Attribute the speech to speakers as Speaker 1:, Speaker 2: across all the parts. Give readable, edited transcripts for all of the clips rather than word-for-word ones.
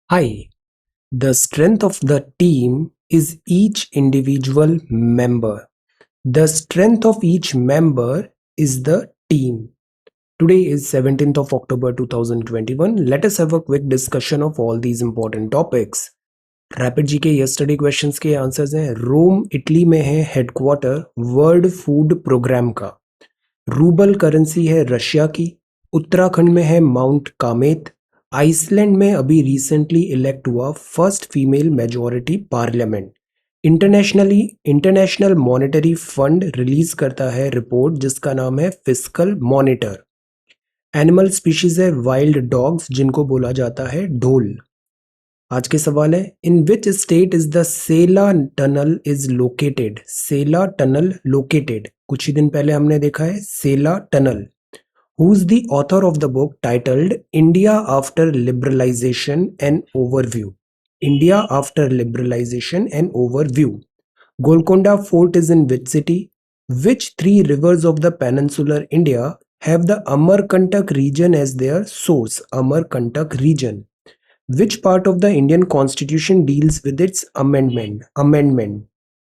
Speaker 1: Hi, the strength of the team is each individual member. The strength of each member is the team. Today is 17th of October 2021. Let us have a quick discussion of all these important topics. Rapid जी के yesterday questions के answers हैं। रोम Italy में है headquarter world food programme का। Rouble currency है Russia की। उत्तराखंड में है माउंट कामेत। आइसलैंड में अभी रिसेंटली इलेक्ट हुआ first female majority parliament. International Monetary Fund release करता है रिपोर्ट जिसका नाम है फिस्कल मॉनिटर। एनिमल स्पीशीज है वाइल्ड डॉग्स जिनको बोला जाता है ढोल। आज के सवाल है, in which state is the Sela tunnel is located. Sela tunnel located, कुछ ही दिन पहले हमने देखा है Sela tunnel. Who is the author of the book titled India after liberalisation and overview. India after liberalisation and overview. Golconda fort is in which city. Which three rivers of the peninsular India have the Amarkantak region as their source. Amarkantak region. Which part of the Indian Constitution deals with its amendment?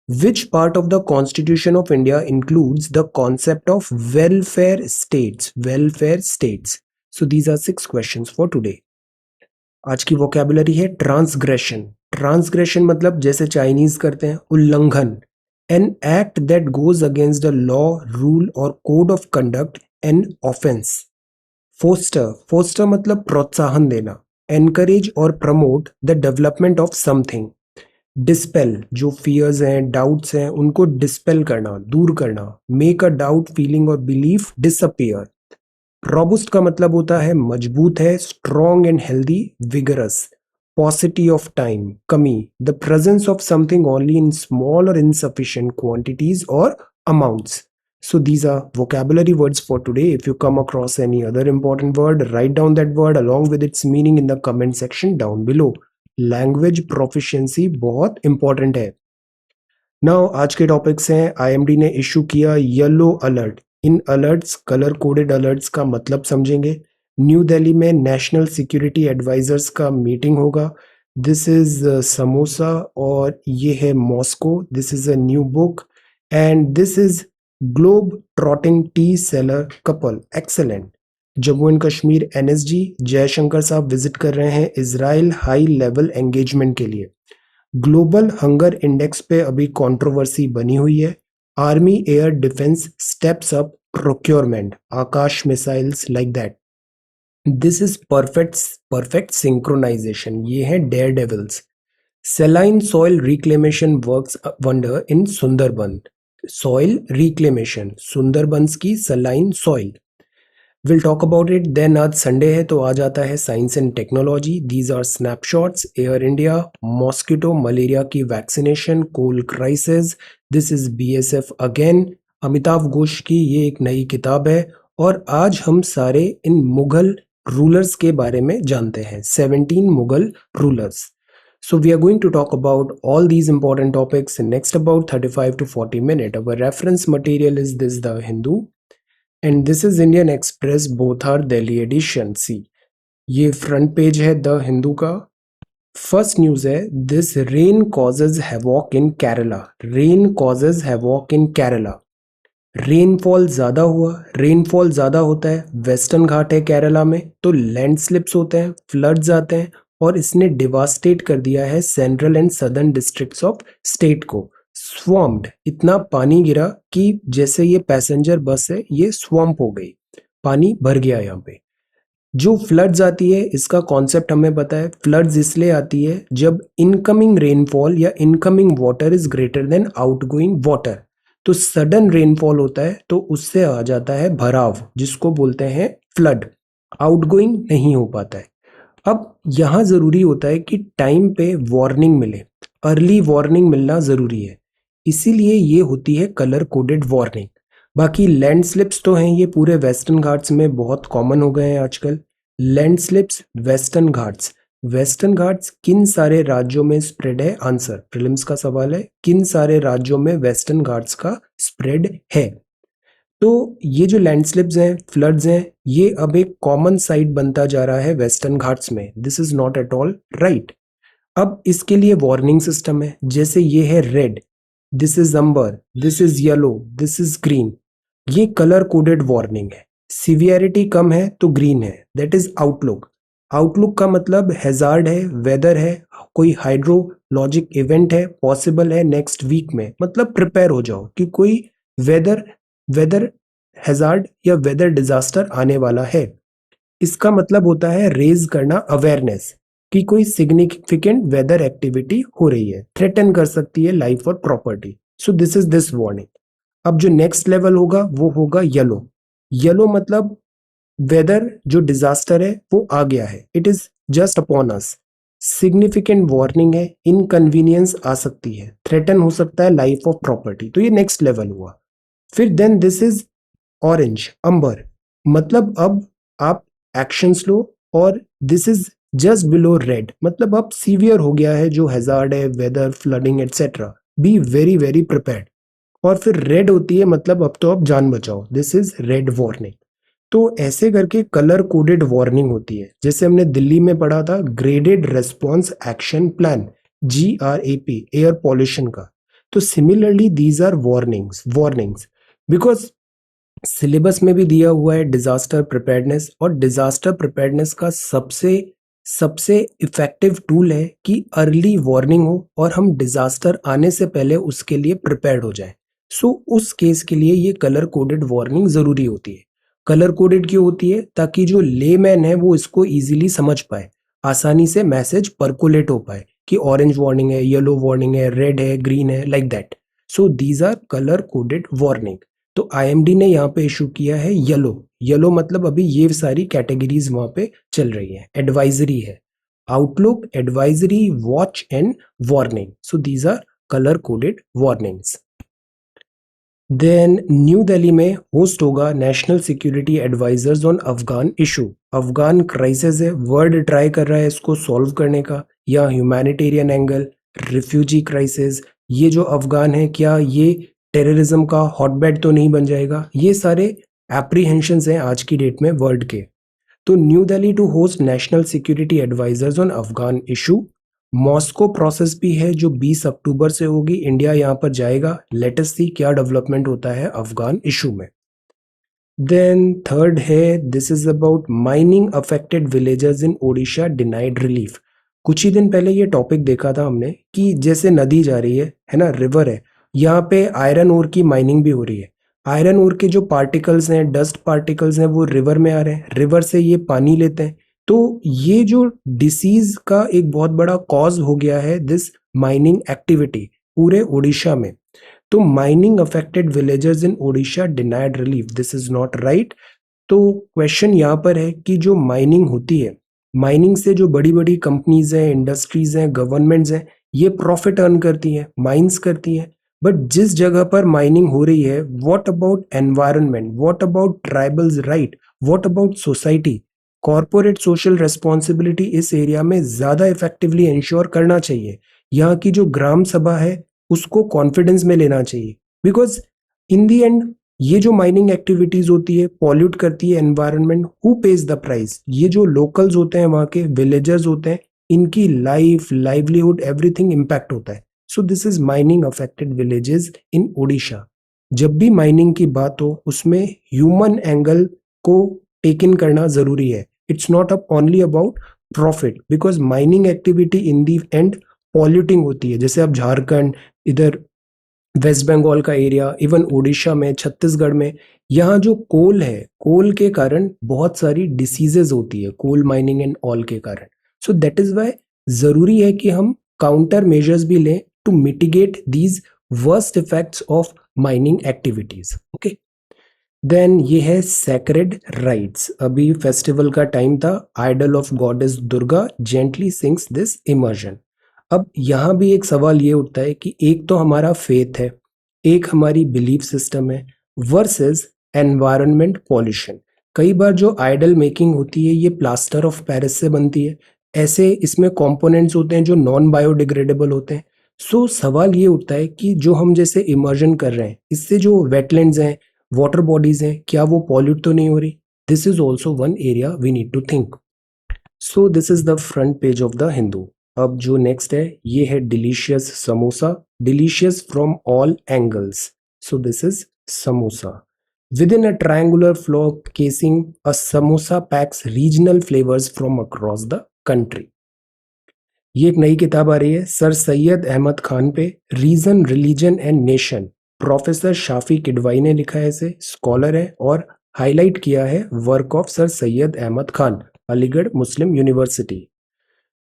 Speaker 1: Which part of the Constitution of India includes the concept of welfare states? Welfare states. So these are 6 questions for today. आज की vocabulary है transgression. Transgression मतलब जैसे Chinese करते हैं उल्लंघन। An act that goes against a law, rule or code of conduct, an offense. Foster. Foster मतलब प्रोत्साहन देना। Encourage और promote the development of something. Dispel, जो fears हैं, doubts हैं, उनको dispel करना, दूर करना। Make a doubt, feeling or belief disappear. Robust का मतलब होता है मजबूत है, strong and healthy, vigorous. Paucity of time, कमी, the presence of something only in small or insufficient quantities or amounts. So these are vocabulary words for today. If you come across any other important word, write down that word along with its meaning in the comment section down below. Language proficiency बहुत important है। Now आज के topics हैं, IMD ने issue किया yellow alert. इन alerts, colour coded alerts का मतलब समझेंगे। न्यू दिल्ली में नेशनल सिक्योरिटी एडवाइजर्स का मीटिंग होगा। दिस इज समोसा और ये है Moscow. This is a new book and this is globe trotting tea seller couple. Excellent. Jammu and Kashmir NSG Jaishankar साहब विजिट कर रहे हैं इजराइल हाई लेवल एंगेजमेंट के लिए। ग्लोबल हंगर इंडेक्स पे अभी कंट्रोवर्सी बनी हुई है। Army air defence steps up procurement, Akash missiles like that. This is perfect synchronisation, ये है daredevils. Saline soil reclamation works wonder in Sundarban. Soil reclamation, Sundarbans की saline soil. Will talk about it then. आज Sunday है तो आ जाता है science and technology. These are snapshots. Air India, mosquito malaria की vaccination, coal crisis. This is BSF again. Amitabh Ghosh की ये एक नई किताब है और आज हम सारे इन मुगल रूलर्स के बारे में जानते हैं। 17 Mughal rulers. So we are going to talk about all these important topics in next about 35 to 40 minutes. Our reference material is this, The Hindu, and this is Indian Express, both are Delhi edition. See, ये front page है the Hindu का। First news है, this rain causes havoc in Kerala. Rain causes havoc in Kerala. Rainfall ज्यादा हुआ। Rainfall ज्यादा होता है, western घाट है केरला में, तो लैंडस्लिप्स होते हैं, फ्लड्स आते हैं और इसने डिवास्टेट कर दिया है central and southern districts of state को। स्वम्प्ड, इतना पानी गिरा कि जैसे ये पैसेंजर बस है ये स्वम्प हो गई, पानी भर गया यहाँ पे। जो फ्लड्स आती है इसका कॉन्सेप्ट हमें पता है। फ्लड्स इसलिए आती है जब इनकमिंग रेनफॉल या incoming water is greater than outgoing water. तो सडन रेनफॉल होता है तो उससे आ जाता है भराव, जिसको बोलते हैं फ्लड। आउटगोइंग नहीं हो पाता है। अब यहां जरूरी होता है कि टाइम पे वार्निंग मिले, अर्ली वार्निंग मिलना जरूरी है, इसीलिए ये होती है कलर कोडेड वार्निंग। बाकी लैंडस्लिप्स तो हैं, ये पूरे वेस्टर्न घाट्स में बहुत कॉमन हो गए हैं आजकल। लैंडस्लिप्स, वेस्टर्न घाट्स। वेस्टर्न घाट्स किन सारे राज्यों में स्प्रेड है? आंसर प्रीलिम्स का सवाल है, किन सारे राज्यों में वेस्टर्न घाट्स का स्प्रेड है? तो ये जो लैंडस्लिप्स हैं, फ्लड्स हैं, ये अब एक कॉमन साइट बनता जा रहा है वेस्टर्न घाट्स में। This is not at all right. अब इसके लिए वार्निंग सिस्टम है, जैसे ये है red, this is amber, this is yellow, this is green. ये कलर कोडेड वार्निंग है। सिवियरिटी कम है तो ग्रीन है, दैट इज आउटलुक। आउटलुक का मतलब हैजार्ड है, वेदर है, कोई हाइड्रोलॉजिक इवेंट है, पॉसिबल है नेक्स्ट वीक में, मतलब प्रिपेयर हो जाओ कि कोई वेदर वेदर हैजार्ड या वेदर डिजास्टर आने वाला है। इसका मतलब होता है रेज करना अवेयरनेस कि कोई सिग्निफिकेंट वेदर एक्टिविटी हो रही है, थ्रेटन कर सकती है लाइफ और property. So this is this warning. अब जो नेक्स्ट लेवल होगा वो होगा येलो। येलो मतलब वेदर जो डिजास्टर है वो आ गया है, it is just upon us. Significant warning है, इनकन्वीनियंस आ सकती है, थ्रेटन हो सकता है लाइफ ऑफ प्रॉपर्टी, तो ये नेक्स्ट लेवल हुआ। फिर then this is orange, amber, मतलब अब आप एक्शंस लो, और this is just below red, मतलब अब सीवियर हो गया है जो हैजार्ड है, weather, flooding etcetera, be very very prepared. और फिर रेड होती है मतलब अब तो आप जान बचाओ, दिस इज रेड वार्निंग। तो ऐसे करके कलर कोडेड वार्निंग होती है, जैसे हमने दिल्ली में पढ़ा था graded response action plan, GRAP, air pollution का। तो similarly these are warnings because syllabus में भी दिया हुआ है डिजास्टर प्रिपेयर्डनेस, और डिजास्टर प्रिपेयर्डनेस का सबसे सबसे इफेक्टिव टूल है कि अर्ली वार्निंग हो और हम डिजास्टर आने से पहले उसके लिए प्रिपेयर्ड हो जाए। सो उस केस के लिए ये कलर कोडेड वार्निंग जरूरी होती है। कलर कोडेड क्यों होती है? ताकि जो लेमैन है वो इसको इजीली समझ पाए, आसानी से मैसेज परकोलेट हो पाए कि ऑरेंज वार्निंग है, येलो वार्निंग है, रेड है, ग्रीन है, like that. So these are colour coded warning. तो IMD ने यहाँ पे इशू किया है येलो। येलो मतलब अभी ये सारी कैटेगरीज वहां पे चल रही है। एडवाइजरी है, outlook, advisory, watch and warning. So these are colour coded warnings. Then New Delhi में होस्ट होगा national security advisers on Afghan issue. Afghan crisis है, वर्ल्ड ट्राई कर रहा है इसको सॉल्व करने का, या ह्यूमैनिटेरियन एंगल, रिफ्यूजी क्राइसिस, ये जो अफगान है क्या ये टेररिज्म का हॉटबेड तो नहीं बन जाएगा, ये सारे एप्रीहेंशंस हैं आज की डेट में वर्ल्ड के। तो New Delhi to host national security advisers on Afghan issue. Moscow process भी है जो 20 अक्टूबर से होगी, इंडिया यहाँ पर जाएगा। लेटेस्ट सी क्या डेवलपमेंट होता है अफगान इशू में। देन थर्ड है, this is about mining affected villages in Odisha denied relief. कुछ ही दिन पहले ये टॉपिक देखा था हमने कि जैसे नदी जा रही है ना, रिवर है, यहाँ पे आयरन ओर की माइनिंग भी हो रही है। आयरन ओर के जो पार्टिकल्स हैं, डस्ट पार्टिकल्स हैं, वो रिवर में आ रहे हैं, रिवर से ये पानी लेते हैं। तो ये जो डिसीज का एक बहुत बड़ा कॉज हो गया है दिस माइनिंग एक्टिविटी पूरे ओडिशा में। तो mining affected villagers in Odisha denied relief, this is not right. तो क्वेश्चन यहाँ पर है कि जो माइनिंग होती है, माइनिंग से जो बड़ी बड़ी कंपनीज हैं, इंडस्ट्रीज हैं, गवर्नमेंट्स हैं, ये प्रॉफिट अर्न करती हैं, माइंस करती हैं। बट जिस जगह पर माइनिंग हो रही है, what about environment, what about tribals right, what about society? Corporate social responsibility इस एरिया में ज्यादा इफेक्टिवली इंश्योर करना चाहिए। यहाँ की जो ग्राम सभा है उसको कॉन्फिडेंस में लेना चाहिए, बिकॉज इन दी एंड ये जो माइनिंग एक्टिविटीज होती है पॉल्यूट करती है environment, who page the price? ये जो लोकल्स होते हैं, वहाँ के विलेजर्स होते हैं, इनकी लाइफ, लाइवलीहुड, एवरीथिंग इम्पैक्ट होता है। सो this is mining affected villages in Odisha. जब भी माइनिंग की बात हो उसमें ह्यूमन एंगल को टेक इन करना जरूरी है। It's not only about profit, because mining activity in the and polluting होती है। जैसे अब झारखंड, इधर वेस्ट बंगाल का एरिया, इवन ओडिशा में, छत्तीसगढ़ में, यहाँ जो कोल है, कोल के कारण बहुत सारी डिसीजेज होती है, कोल माइनिंग एंड ऑल के कारण। सो दैट इज वाई जरूरी है कि हम काउंटर मेजर्स भी लें to mitigate these worst effects of mining activities. Okay, then ये है सैक्रेड राइट्स। अभी फेस्टिवल का टाइम था, idol of goddess Durga gently sings this immersion. अब यहाँ भी एक सवाल ये उठता है कि एक तो हमारा फेथ है, एक हमारी बिलीफ सिस्टम है, वर्सेस एनवायरनमेंट पॉल्यूशन। कई बार जो आइडल मेकिंग होती है ये प्लास्टर ऑफ पेरिस से बनती है, ऐसे इसमें कंपोनेंट्स होते हैं जो नॉन बायोडिग्रेडेबल होते हैं। सो सवाल ये उठता है कि जो हम जैसे इमर्जन कर रहे हैं, इससे जो वेटलैंड्स हैं, वाटर बॉडीज हैं, क्या वो पॉल्यूट तो नहीं हो रही? This is also one area we need to think. So this is the front page of the Hindu. अब जो नेक्स्ट है ये है delicious samosa, delicious from all angles. So this is samosa. Within a triangular floor casing, a samosa packs regional flavors from across the country. ये एक नई किताब आ रही है सर सैयद अहमद खान पे, reason religion and nation. Professor Shafi Kidwai ने लिखा है इसे, स्कॉलर है, और हाईलाइट किया है work of sir Syed Ahmad Khan, Aligarh Muslim University.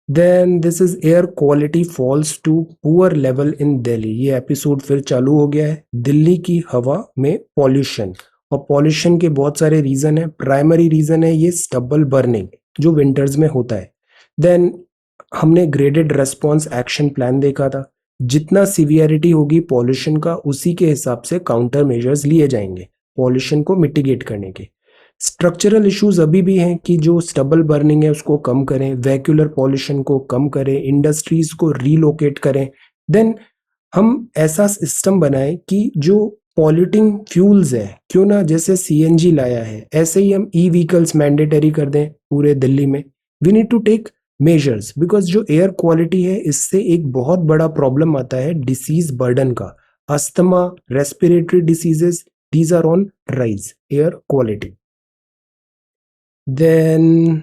Speaker 1: Then this is air quality falls to poor level in Delhi. ये एपिसोड फिर चालू हो गया है. दिल्ली की हवा में पॉल्यूशन, और पॉल्यूशन के बहुत सारे रीजन है. प्राइमरी रीजन है ये स्टबल बर्निंग जो विंटर्स में होता है. देन हमने ग्रेडेड रेस्पॉन्स एक्शन प्लान देखा था. जितना सीवियरिटी होगी पॉल्यूशन का उसी के हिसाब से काउंटर मेजर्स लिए जाएंगे पॉल्यूशन को मिटिगेट करने के. स्ट्रक्चरल इश्यूज अभी भी हैं कि जो स्टबल बर्निंग है उसको कम करें, वैक्यूलर पॉल्यूशन को कम करें, इंडस्ट्रीज को रीलोकेट करें. देन हम ऐसा सिस्टम बनाएं कि जो पॉल्यूटिंग फ्यूल्स है, क्यों ना जैसे सीएनजी लाया है ऐसे ही हम ई व्हीकल्स मैंडेटरी कर दें पूरे दिल्ली में. We need to take measures because जो एयर क्वालिटी है इससे एक बहुत बड़ा प्रॉब्लम आता है डिसीज बर्डन का. Asthma, respiratory diseases, these are on rise. Air quality. Then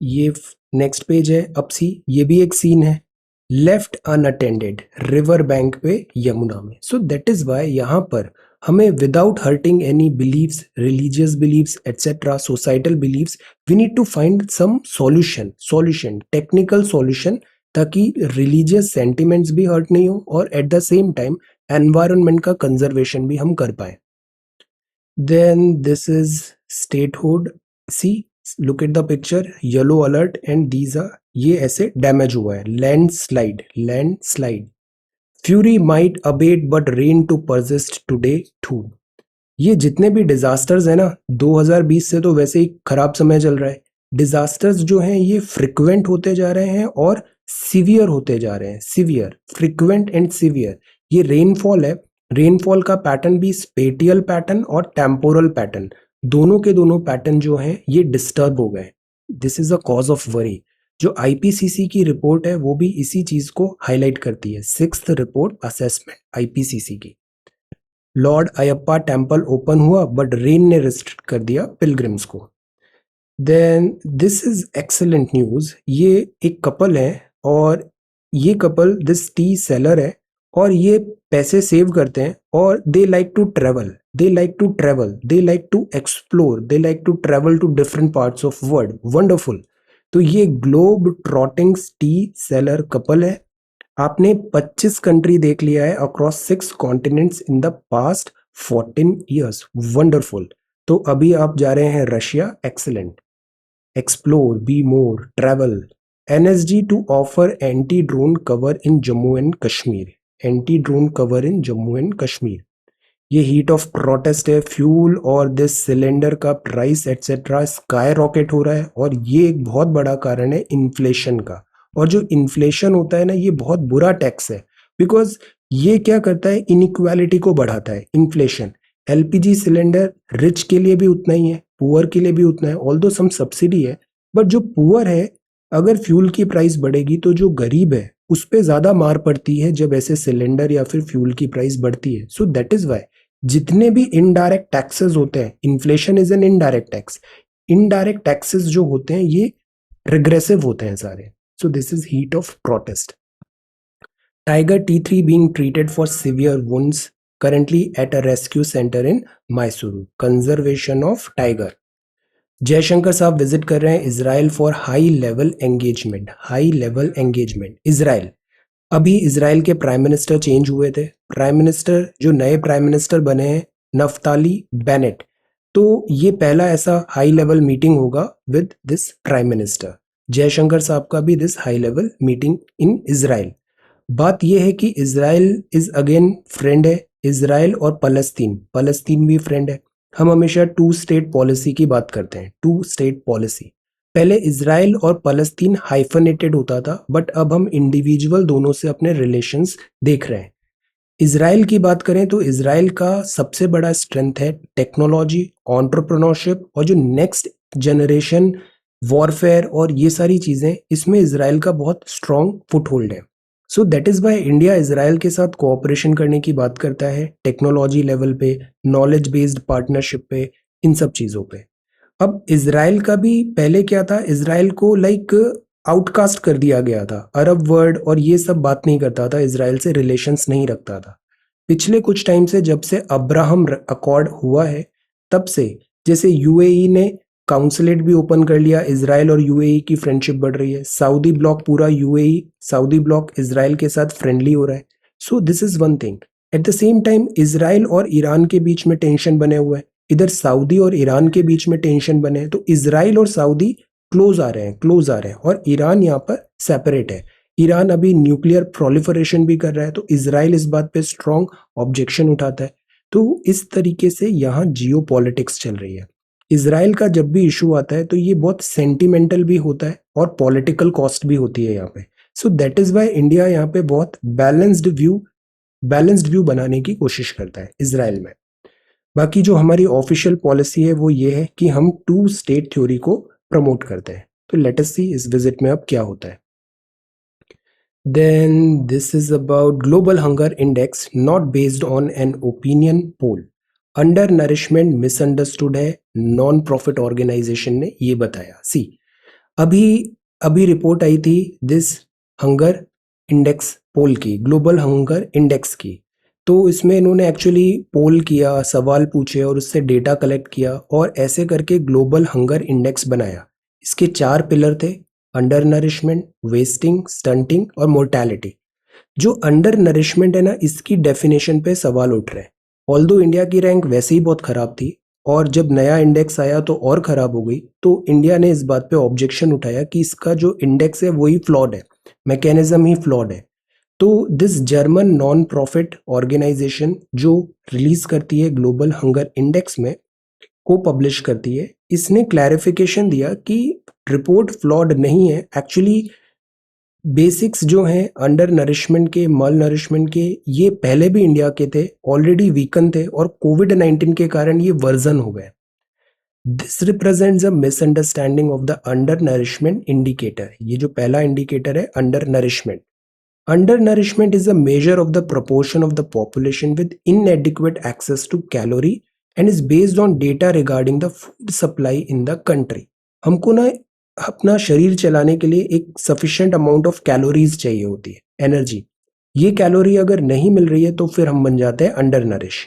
Speaker 1: ये नेक्स्ट पेज है. अब सी ये भी एक सीन है, लेफ्ट अनअटेंडेड रिवर बैंक पे यमुना में. सो दैट इज वाई यहाँ पर हमें without hurting any beliefs, religious beliefs etcetera, societal beliefs, we need to find some solution, technical solution, ताकि रिलीजियस सेंटिमेंट्स भी हर्ट नहीं हो और at the same time environment का कंजर्वेशन भी हम कर पाए. Then this is statehood. See look at the picture, yellow alert and these are, ये ऐसे डैमेज हुआ है. Landslide. Fury might abate but rain to persist today too. ये जितने भी डिजास्टर्स है ना, 2020 से तो वैसे ही खराब समय चल रहा है. डिजास्टर्स जो हैं ये फ्रिक्वेंट होते जा रहे हैं और सीवियर होते जा रहे हैं. Severe, frequent and severe. ये रेनफॉल है, रेनफॉल का पैटर्न भी स्पेटियल पैटर्न और टेम्पोरल पैटर्न, दोनों के दोनों पैटर्न जो हैं ये डिस्टर्ब हो गए. This is a cause of worry. जो आईपीसीसी की रिपोर्ट है वो भी इसी चीज को हाईलाइट करती है. 6th रिपोर्ट असेसमेंट आईपीसीसी की. लॉर्ड अयप्पा टेम्पल ओपन हुआ बट रेन ने रिस्ट्रिक्ट कर दिया पिलग्रिम्स को. Then this is excellent news. ये एक कपल है और ये कपल दिस टी सेलर है और ये पैसे सेव करते हैं और they like to travel, they like to explore, they like to travel to different parts of world. Wonderful. तो ये globe trotting tea seller couple है. आपने 25 कंट्री देख लिया है across 6 continents in the past 14 years. Wonderful. तो अभी आप जा रहे हैं Russia. Excellent. Explore, be more, travel. NSG to offer anti drone cover in Jammu and Kashmir. Anti drone cover in Jammu and Kashmir. ये हीट ऑफ प्रोटेस्ट है. फ्यूल और दिस सिलेंडर का प्राइस एटसेट्रा स्काई रॉकेट हो रहा है और ये एक बहुत बड़ा कारण है इन्फ्लेशन का. और जो इन्फ्लेशन होता है ना ये बहुत बुरा टैक्स है बिकॉज ये क्या करता है, इनइक्वालिटी को बढ़ाता है. इन्फ्लेशन. एलपीजी सिलेंडर रिच के लिए भी उतना ही है, पुअर के लिए भी उतना है. ऑल्दो सम सब्सिडी है बट जो पुअर है, अगर फ्यूल की प्राइस बढ़ेगी तो जो गरीब है उस पर ज्यादा मार पड़ती है जब ऐसे सिलेंडर या फिर फ्यूल की प्राइस बढ़ती है. सो दैट इज वाई जितने भी इनडायरेक्ट टैक्सेस होते हैं, inflation is an indirect tax. Indirect taxes जो होते हैं ये रिग्रेसिव होते हैं सारे. सो this is heat of protest. Tiger T3 being treated for severe wounds currently at a rescue center in Mysuru. Conservation of tiger. Jaishankar साहब विजिट कर रहे हैं Israel for high level engagement. High level engagement Israel. अभी Israel के prime minister change हुए थे. Prime minister जो नए प्राइम मिनिस्टर बने हैं नफ्ताली बेनेट. तो ये पहला ऐसा हाई लेवल मीटिंग होगा with this prime minister. Jaishankar साहब का भी this high level meeting in Israel. बात यह है कि इजराइल इज अगेन फ्रेंड है. इजराइल और फलस्तीन भी फ्रेंड है. हम हमेशा 2 स्टेट पॉलिसी की बात करते हैं. 2 स्टेट पॉलिसी. पहले इजराइल और फलस्तीन हाइफनेटेड होता था बट अब हम इंडिविजुअल दोनों से अपने रिलेशंस देख रहे हैं. इज़राइल की बात करें तो इज़राइल का सबसे बड़ा स्ट्रेंथ है टेक्नोलॉजी, एंटरप्रेन्योरशिप और जो नेक्स्ट जनरेशन वॉरफेयर और ये सारी चीज़ें, इसमें इज़राइल का बहुत स्ट्रॉन्ग फुटहोल्ड है। So that is why India Israel के साथ कोऑपरेशन करने की बात करता है टेक्नोलॉजी लेवल पे, नॉलेज बेस्ड पार्टनरशिप पे, इन सब चीज़ों पे। अब इज़राइल का भी पहले क्या था, इज़राइल को लाइक आउटकास्ट कर दिया गया था। अरब वर्ल्ड और ये सब बात नहीं करता था, इज़राइल से रिलेशंस नहीं रखता था। पिछले कुछ टाइम से जब से अब्राहम अकॉर्ड हुआ है, तब से जैसे यूएई ने काउंसलेट भी ओपन कर लिया, इज़राइल और यूएई की फ्रेंडशिप बढ़ रही है। सऊदी ब्लॉक पूरा यूएई, सऊदी ब्लॉक इज़राइल के साथ फ्रेंडली हो रहा है। So this is one thing. Eight the same time Israel और ईरान के बीच में टेंशन बने हुए हैं। इधर सऊदी और ईरान के बीच में टेंशन बने हैं, तो इज़राइल और सऊदी क्लोज आ रहे हैं, क्लोज आ रहे हैं, और ईरान यहाँ पर सेपरेट है। ईरान अभी न्यूक्लियर प्रोलिफरेशन भी कर रहा है, तो इज़राइल इस बात पे स्ट्रॉन्ग ऑब्जेक्शन उठाता है। तो इस तरीके से यहाँ जियो पॉलिटिक्स चल रही है। इज़राइल का जब भी इशू आता है तो ये बहुत सेंटिमेंटल भी होता है और पॉलिटिकल कॉस्ट भी होती है यहाँ पे। So that is why India यहाँ पे बहुत बैलेंस्ड व्यू बनाने की कोशिश करता है इज़राइल में। बाकी जो हमारी ऑफिशियल पॉलिसी है वो ये है कि हम टू स्टेट थ्योरी को प्रमोट करते हैं। तो लेट अस सी इस विजिट में अब क्या होता है। Then this is about global hunger index not based on an opinion poll. Undernourishment misunderstood है, नॉन प्रॉफिट ऑर्गेनाइजेशन ने ये बताया। सी अभी अभी रिपोर्ट आई थी दिस हंगर इंडेक्स पोल की, ग्लोबल हंगर इंडेक्स की। तो इसमें इन्होंने एक्चुअली पोल किया, सवाल पूछे और उससे डेटा कलेक्ट किया और ऐसे करके ग्लोबल हंगर इंडेक्स बनाया। इसके 4 पिलर थे, अंडर नरिशमेंट, वेस्टिंग, स्टंटिंग और मोर्टैलिटी। जो अंडर नरिशमेंट है ना, इसकी डेफिनेशन पे सवाल उठ रहे हैं। ऑल्दो इंडिया की रैंक वैसे ही बहुत खराब थी और जब नया इंडेक्स आया तो और खराब हो गई, तो इंडिया ने इस बात पे ऑब्जेक्शन उठाया कि इसका जो इंडेक्स है वही फ्लॉड है, मैकेनिज्म ही फ्लॉड है। तो this German non profit organisation जो रिलीज करती है ग्लोबल हंगर इंडेक्स में, को पब्लिश करती है, इसने क्लैरिफिकेशन दिया कि रिपोर्ट फ्लॉड नहीं है। एक्चुअली बेसिक्स जो हैं अंडर नरिशमेंट के, मल नरिशमेंट के, ये पहले भी इंडिया के थे, ऑलरेडी वीकन थे और कोविड-19 के कारण ये वर्जन हो गए। This represents a misunderstanding of the under nourishment indicator. ये जो पहला इंडिकेटर है under nourishment. Undernourishment is a measure of the proportion of the population with inadequate access to calorie and is based on data regarding the food supply in the country. हमको ना अपना शरीर चलाने के लिए एक सफिशिएंट अमाउंट ऑफ कैलोरीज चाहिए होती है, एनर्जी। ये कैलोरी अगर नहीं मिल रही है तो फिर हम बन जाते हैं अंडर नरिश।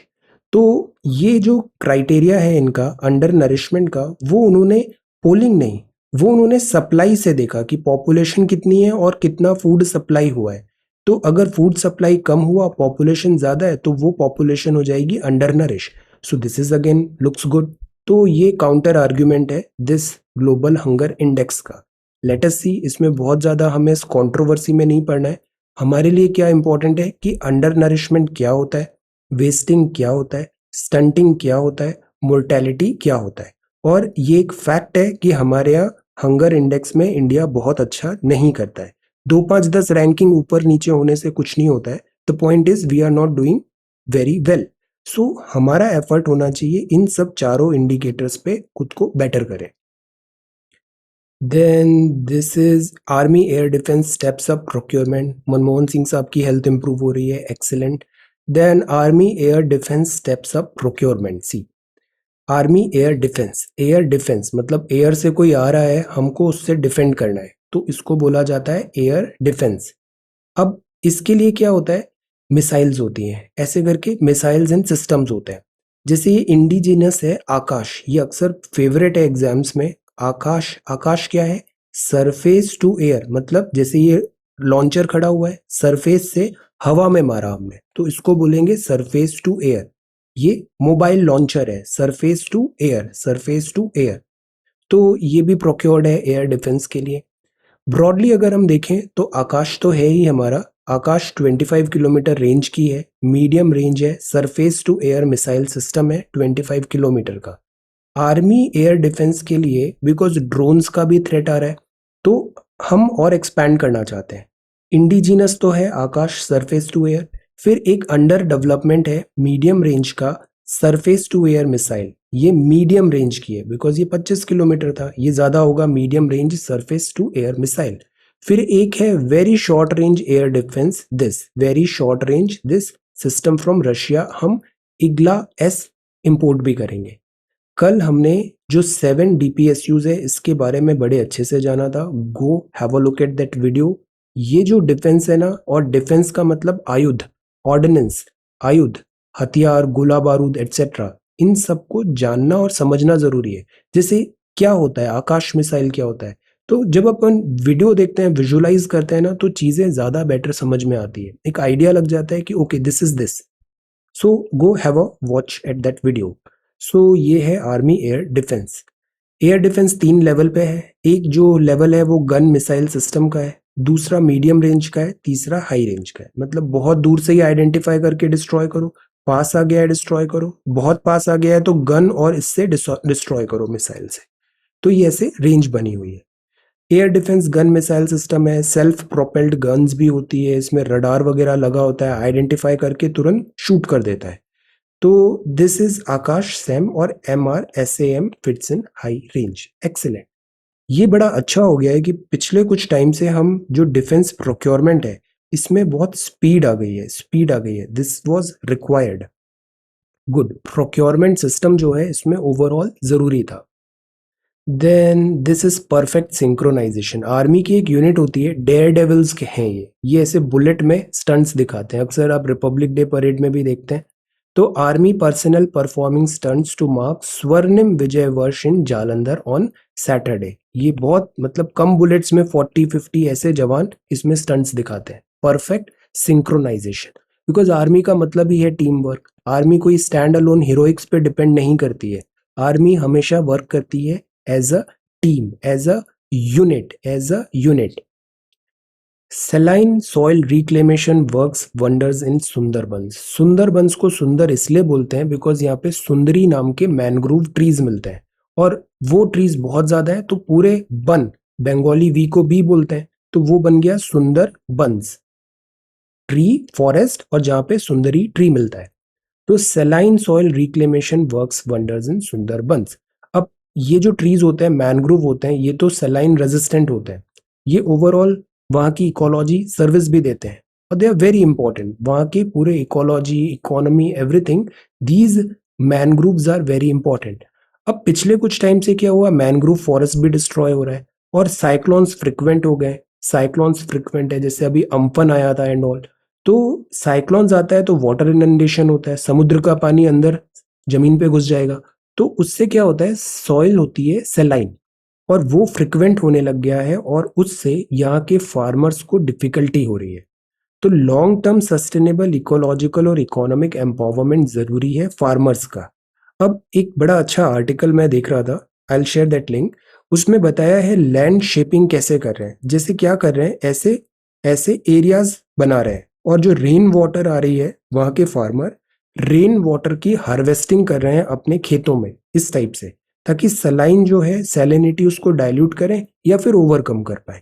Speaker 1: तो ये जो क्राइटेरिया है इनका अंडर नरिशमेंट का, वो उन्होंने पोलिंग नहीं, वो उन्होंने सप्लाई से देखा कि पॉपुलेशन कितनी है और कितना फूड सप्लाई हुआ है। तो अगर फूड सप्लाई कम हुआ, पॉपुलेशन ज्यादा है, तो वो पॉपुलेशन हो जाएगी under nourish. So this is again looks good. तो ये काउंटर आर्ग्यूमेंट है दिस ग्लोबल हंगर इंडेक्स का। लेट अस सी, इसमें बहुत ज्यादा हमें इस कंट्रोवर्सी में नहीं पड़ना है। हमारे लिए क्या इंपॉर्टेंट है कि अंडर नरिशमेंट क्या होता है, वेस्टिंग क्या होता है, स्टंटिंग क्या होता है, मोर्टेलिटी क्या होता है। और ये एक फैक्ट है कि हमारे यहाँ हंगर इंडेक्स में इंडिया बहुत अच्छा नहीं करता है। 2, 5, 10 रैंकिंग ऊपर नीचे होने से कुछ नहीं होता है। The point is we are not doing very well. So हमारा एफर्ट होना चाहिए इन सब चारों इंडिकेटर्स पे खुद को बेटर करें। Then this is army air defence steps up procurement. Manmohan Singh साहब की हेल्थ इंप्रूव हो रही है, excellent. Then army air defence steps up procurement. See army air defence मतलब एयर से कोई आ रहा है, हमको उससे डिफेंड करना है, तो इसको बोला जाता है एयर डिफेंस। अब इसके लिए क्या होता है, मिसाइल्स होती हैं, ऐसे करके मिसाइल्स एंड सिस्टम्स होते हैं। जैसे ये इंडिजिनस है आकाश, ये अक्सर फेवरेट है एग्जाम्स में। आकाश, आकाश क्या है, सरफेस टू एयर, मतलब जैसे ये लॉन्चर खड़ा हुआ है, सरफेस से हवा में मारा हमने, तो इसको बोलेंगे सरफेस टू एयर। ये मोबाइल लॉन्चर है, surface to air, surface to air. तो ये भी प्रोक्योर्ड है एयर डिफेंस के लिए। ब्रॉडली अगर हम देखें तो आकाश तो है ही हमारा, आकाश 25 किलोमीटर रेंज की है, मीडियम रेंज है, surface to air missile system है 25 किलोमीटर का। आर्मी एयर डिफेंस के लिए बिकॉज ड्रोन्स का भी थ्रेट आ रहा है, तो हम और एक्सपैंड करना चाहते हैं। इंडिजिनस तो है आकाश, सरफेस टू एयर, फिर एक अंडर डेवलपमेंट है मीडियम रेंज का सरफेस टू एयर मिसाइल, ये मीडियम रेंज की है बिकॉज ये 25 किलोमीटर था, ये ज्यादा होगा medium range surface to air missile. फिर एक है very short range air defence, this very short range this system from Russia, हम इग्ला एस इंपोर्ट भी करेंगे। कल हमने जो 7 DPSUs है इसके बारे में बड़े अच्छे से जाना था, गो have a look at that video. ये जो डिफेंस है ना, और डिफेंस का मतलब आयुध, ऑर्डिनेंस, आयुध, हथियार, गोला बारूद एटसेट्रा, इन सबको जानना और समझना जरूरी है। जैसे क्या होता है आकाश मिसाइल, क्या होता है, तो जब अपन वीडियो देखते हैं, विजुअलाइज करते हैं ना, तो चीजें ज्यादा बेटर समझ में आती है, एक आइडिया लग जाता है कि okay this is this. So go have a watch at that video. So ये है army air defence. Air defence 3 level पे है, एक जो लेवल है वो गन मिसाइल सिस्टम का है, दूसरा मीडियम रेंज का है, तीसरा हाई रेंज का है। मतलब बहुत दूर से ही आइडेंटिफाई करके डिस्ट्रॉय करो, पास आ गया है डिस्ट्रॉय करो, बहुत पास आ गया है तो गन और इससे डिस्ट्रॉय करो मिसाइल से। तो ये ऐसे रेंज बनी हुई है। Air defence gun missile system है, सेल्फ प्रोपेल्ड गन्स भी होती है, इसमें रडार वगैरह लगा होता है, आइडेंटिफाई करके तुरंत शूट कर देता है। तो दिस इज आकाश सैम और MRSAM फिट्स इन हाई रेंज। एक्सीलेंट। ये बड़ा अच्छा हो गया है कि पिछले कुछ टाइम से हम जो डिफेंस प्रोक्योरमेंट है इसमें बहुत स्पीड आ गई है, स्पीड आ गई है, this was required. Good, procurement system जो है इसमें ओवरऑल जरूरी था। Then this is perfect synchronisation. Army की एक यूनिट होती है, डेयर डेविल्स के हैं ये ऐसे बुलेट में स्टंट्स दिखाते हैं, अक्सर आप रिपब्लिक डे परेड में भी देखते हैं। तो army personnel performing stunts to mark Swarnim Vijay वर्ष इन जालंधर ऑन सैटरडे। ये बहुत मतलब कम बुलेट्स में 40-50 ऐसे जवान इसमें स्टंट्स दिखाते हैं। परफेक्ट सिंक्रोनाइजेशन, बिकॉज आर्मी का मतलब ही है टीम वर्क। आर्मी कोई स्टैंड अलोन हीरोइक्स पे डिपेंड नहीं करती है, आर्मी हमेशा वर्क करती है as a team, as a unit, as a unit. Saline soil reclamation works wonders in Sundarbans. Sundarbans को सुंदर इसलिए बोलते हैं बिकॉज यहाँ पे सुंदरी नाम के मैनग्रोव ट्रीज मिलते हैं, और वो ट्रीज बहुत ज्यादा है, तो पूरे वन, बंगाली वी को बी बोलते हैं, तो वो बन गया सुंदर बंस, ट्री फॉरेस्ट, और जहाँ पे सुंदरी ट्री मिलता है। तो सेलाइन soil reclamation works wonders in Sundarbans. अब ये जो ट्रीज होते हैं, मैनग्रोव होते हैं, ये तो सेलाइन रेजिस्टेंट होते हैं, ये ओवरऑल वहाँ की इकोलॉजी सर्विस भी देते हैं, और दे आर वेरी इंपॉर्टेंट, वहाँ के पूरे ecology, economy, everything, these mangroves are very important. अब पिछले कुछ टाइम से क्या हुआ, मैनग्रोव फॉरेस्ट भी डिस्ट्रॉय हो रहा है, और साइक्लोन्स फ्रिक्वेंट हो गए। साइक्लोन्स फ्रिक्वेंट है, जैसे अभी अम्फन आया था एंड ऑल। तो साइक्लोन्स आता है तो वाटर इनंडेशन होता है, समुद्र का पानी अंदर जमीन पे घुस जाएगा, तो उससे क्या होता है, सॉइल होती है सेलाइन, और वो फ्रिक्वेंट होने लग गया है, और उससे यहाँ के फार्मर्स को डिफिकल्टी हो रही है। तो लॉन्ग टर्म सस्टेनेबल इकोलॉजिकल और इकोनॉमिक एम्पावरमेंट जरूरी है फार्मर्स का। अब एक बड़ा अच्छा आर्टिकल मैं देख रहा था, I will share that link, उसमें बताया है लैंड शेपिंग कैसे कर रहे हैं। जैसे क्या कर रहे हैं, ऐसे ऐसे एरियाज बना रहे हैं, और जो रेन वाटर आ रही है वहां के फार्मर रेन वाटर की हार्वेस्टिंग कर रहे हैं अपने खेतों में, इस टाइप से, ताकि सलाइन जो है सैलिनिटी उसको डाइल्यूट करें या फिर ओवरकम कर पाए।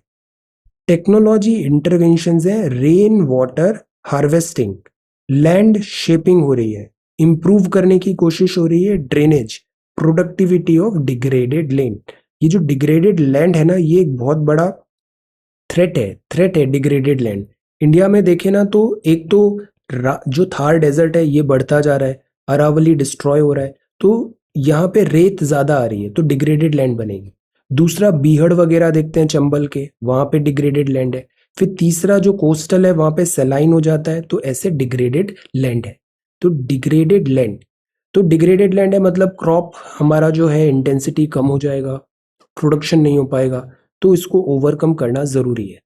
Speaker 1: टेक्नोलॉजी इंटरवेंशंस है, rain water harvesting, land shaping हो रही है, इंप्रूव करने की कोशिश हो रही है, drainage, productivity of degraded land. ये जो डिग्रेडेड लैंड है ना, ये एक बहुत बड़ा थ्रेट है डिग्रेडेड लैंड। इंडिया में देखे ना तो एक तो जो थार डेजर्ट है ये बढ़ता जा रहा है, अरावली डिस्ट्रॉय हो रहा है, तो यहाँ पे रेत ज्यादा आ रही है, तो डिग्रेडेड लैंड बनेगी। दूसरा बीहड़ वगैरह देखते हैं चंबल के, वहां पे डिग्रेडेड लैंड है। फिर तीसरा जो कोस्टल है वहां पे सेलाइन हो जाता है, तो ऐसे डिग्रेडेड लैंड है। तो डिग्रेडेड लैंड, तो डिग्रेडेड लैंड है मतलब क्रॉप हमारा जो है इंटेंसिटी कम हो जाएगा, प्रोडक्शन नहीं हो पाएगा, तो इसको ओवरकम करना जरूरी है।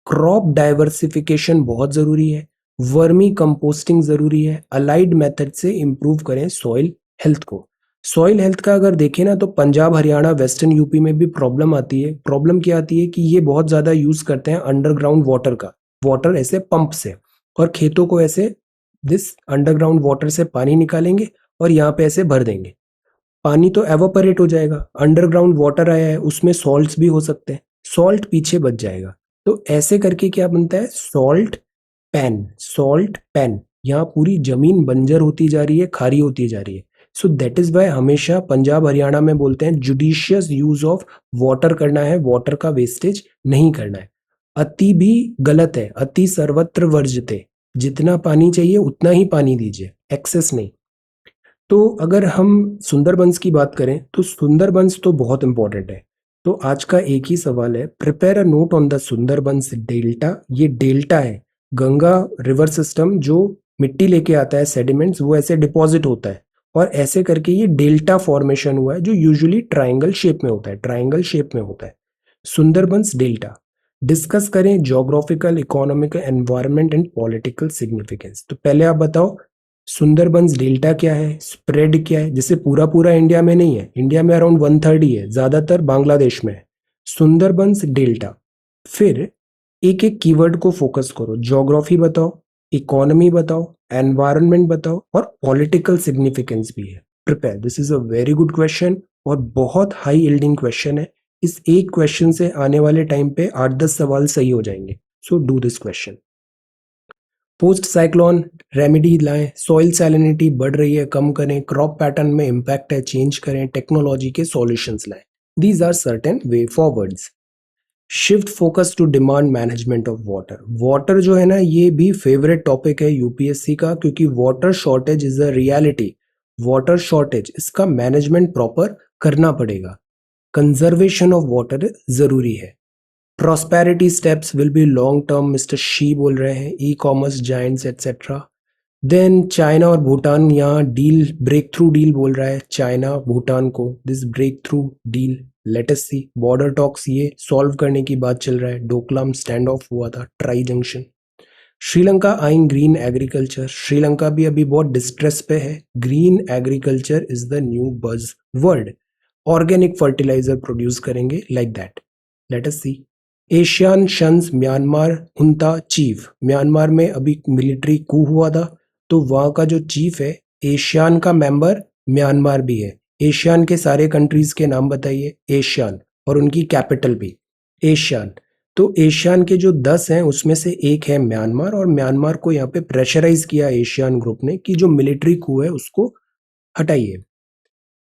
Speaker 1: क्रॉप डाइवर्सिफिकेशन बहुत जरूरी है, वर्मी कंपोस्टिंग जरूरी है, अलाइड मेथड से इंप्रूव करें सॉइल हेल्थ को। सॉइल हेल्थ का अगर देखें ना तो पंजाब, हरियाणा, वेस्टर्न यूपी में भी प्रॉब्लम आती है। प्रॉब्लम क्या आती है कि ये बहुत ज्यादा यूज करते हैं अंडरग्राउंड वाटर का, वाटर ऐसे पंप से, और खेतों को ऐसे दिस अंडरग्राउंड वाटर से पानी निकालेंगे और यहाँ पे ऐसे भर देंगे, पानी तो एवापोरेट हो जाएगा, अंडरग्राउंड वाटर आया है उसमें सॉल्ट्स भी हो सकते हैं, सॉल्ट पीछे बच जाएगा। तो ऐसे करके क्या बनता है, सॉल्ट पैन, सॉल्ट पैन, यहाँ पूरी जमीन बंजर होती जा रही है, खारी होती जा रही है। सो दैट इज वाई हमेशा पंजाब हरियाणा में बोलते हैं जुडिशियस यूज ऑफ वाटर करना है, वाटर का वेस्टेज नहीं करना है। अति भी गलत है, अति सर्वत्र वर्जते, जितना पानी चाहिए उतना ही पानी दीजिए, एक्सेस नहीं। तो अगर हम सुंदरबंस की बात करें तो सुंदरबंस तो बहुत इंपॉर्टेंट है। तो आज का एक ही सवाल है, prepare a note on the Sundarbans delta. ये डेल्टा है, गंगा रिवर सिस्टम जो मिट्टी लेके आता है, सेडिमेंट्स, वो ऐसे डिपॉजिट होता है और ऐसे करके ये डेल्टा फॉर्मेशन हुआ है जो यूजुअली ट्राइंगल शेप में होता है, ट्राइंगल शेप में होता है सुंदरबंस डेल्टा। डिस्कस करें geographical, economical, environment and political significance. तो पहले आप बताओ सुंदरबंस डेल्टा क्या है, स्प्रेड क्या है। जैसे पूरा पूरा इंडिया में नहीं है, इंडिया में अराउंड 1/3 ही है, ज्यादातर बांग्लादेश में है। सुंदरबंस डेल्टा। फिर एक एक कीवर्ड को फोकस करो, ज्योग्राफी बताओ, इकोनॉमी बताओ, एनवायरनमेंट बताओ और पॉलिटिकल सिग्निफिकेंस भी है। Prepare, this is a very good question और बहुत हाई यील्डिंग क्वेश्चन है। इस एक क्वेश्चन से आने वाले टाइम पे 8-10 सवाल सही हो जाएंगे। So do this question. Post cyclone remedy लाएं, सॉइल सैलिनिटी बढ़ रही है, कम करें, क्रॉप पैटर्न में इम्पैक्ट है, चेंज करें, टेक्नोलॉजी के सॉल्यूशंस लाएं। These are certain way forwards. Shift focus to demand management of water. Water जो है ना, ये भी फेवरेट टॉपिक है यूपीएससी का, क्योंकि water shortage is a reality. Water shortage, इसका मैनेजमेंट प्रॉपर करना पड़ेगा। कंजर्वेशन ऑफ वाटर जरूरी है। Prosperity steps will be long term, mister Xi बोल रहे हैं, e commerce giants etcetera. Then China और भूटान, यहाँ डील, ब्रेक थ्रू डील बोल रहा है चाइना भूटान को, this breakthrough deal, let us see. Border talks ये सॉल्व करने की बात चल रहा है, डोकलाम स्टैंड ऑफ हुआ था, tri junction. Sri Lanka eyeing green agriculture, Sri Lanka भी अभी बहुत डिस्ट्रेस पे है। Green agriculture is the new buzz word. Organic fertiliser produce करेंगे, like that, let us see. ASEAN shuns Myanmar junta chief, Myanmar में अभी मिलिट्री कू हुआ था, तो वहां का जो चीफ है एशियान का मेंबर म्यांमार भी है। एशियान के सारे कंट्रीज के नाम बताइए, एशियान, और उनकी कैपिटल भी एशियान। तो एशियान के जो 10 हैं उसमें से एक है म्यांमार, और म्यांमार को यहाँ पे प्रेशराइज किया एशियान ग्रुप ने कि जो मिलिट्री कू है उसको हटाइए।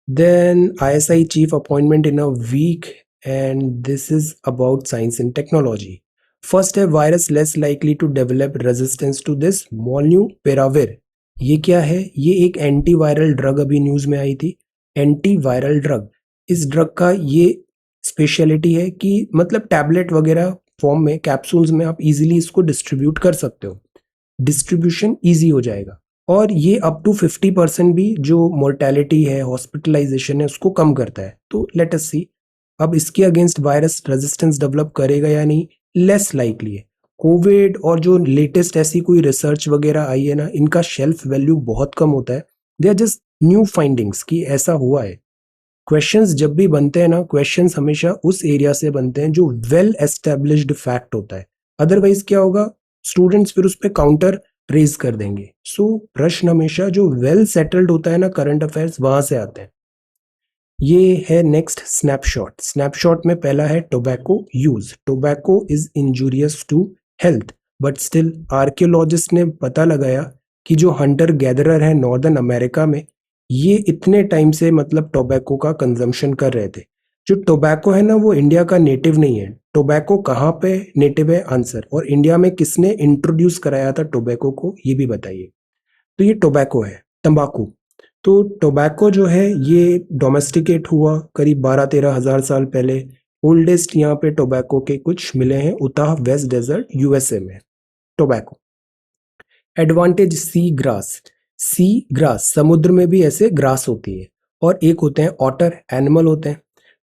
Speaker 1: Then ISI chief appointment in a week, and this is about science and technology. First है virus less likely to develop resistance to this molnupiravir. ये क्या है? ये एक एंटीवायरल ड्रग अभी न्यूज में आई थी, एंटीवायरल ड्रग। इस ड्रग का ये स्पेशलिटी है कि मतलब टैबलेट वगैरह फॉर्म में, कैप्सूल्स में आप इजीली इसको डिस्ट्रीब्यूट कर सकते हो, डिस्ट्रीब्यूशन इजी हो जाएगा। और ये अप टू 50% भी जो मोर्टेलिटी है, हॉस्पिटलाइजेशन है, उसको कम करता है। तो लेट अस सी अब इसके अगेंस्ट वायरस रेजिस्टेंस डेवलप करेगा या नहीं, लेस लाइकली है। कोविड और जो लेटेस्ट ऐसी कोई रिसर्च वगैरह आई है ना, इनका शेल्फ वैल्यू बहुत कम होता है। They are just new findings कि ऐसा हुआ है। क्वेश्चंस जब भी बनते हैं ना, क्वेश्चंस हमेशा उस एरिया से बनते हैं जो वेल एस्टेब्लिश्ड फैक्ट होता है। अदरवाइज क्या होगा, स्टूडेंट्स फिर उस पर काउंटर रेज कर देंगे। सो प्रश्न हमेशा जो वेल सेटल्ड होता है ना, करंट अफेयर्स, वहां से आते हैं। ये है नेक्स्ट स्नैपशॉट। स्नैपशॉट में पहला है tobacco use. Tobacco is injurious to health, but still archaeologist ने पता लगाया कि जो हंटर गैदरर है नॉर्दर्न अमेरिका में, ये इतने टाइम से मतलब टोबैको का कंजम्पशन कर रहे थे। जो टोबैको है ना, वो इंडिया का नेटिव नहीं है। टोबैको कहाँ पे नेटिव है, आंसर। और इंडिया में किसने इंट्रोड्यूस कराया था टोबैको को, ये भी बताइए। तो ये टोबैको है, तंबाकू। तो टोबैको जो है ये डोमेस्टिकेट हुआ करीब 12-13 हजार साल पहले। ओल्डेस्ट यहाँ पे टोबैको के कुछ मिले हैं उताह वेस्ट डेजर्ट यूएसए में। Tobacco. Advantage sea grass. Sea grass, समुद्र में भी ऐसे ग्रास होती है। और एक होते हैं ऑटर, एनिमल होते हैं।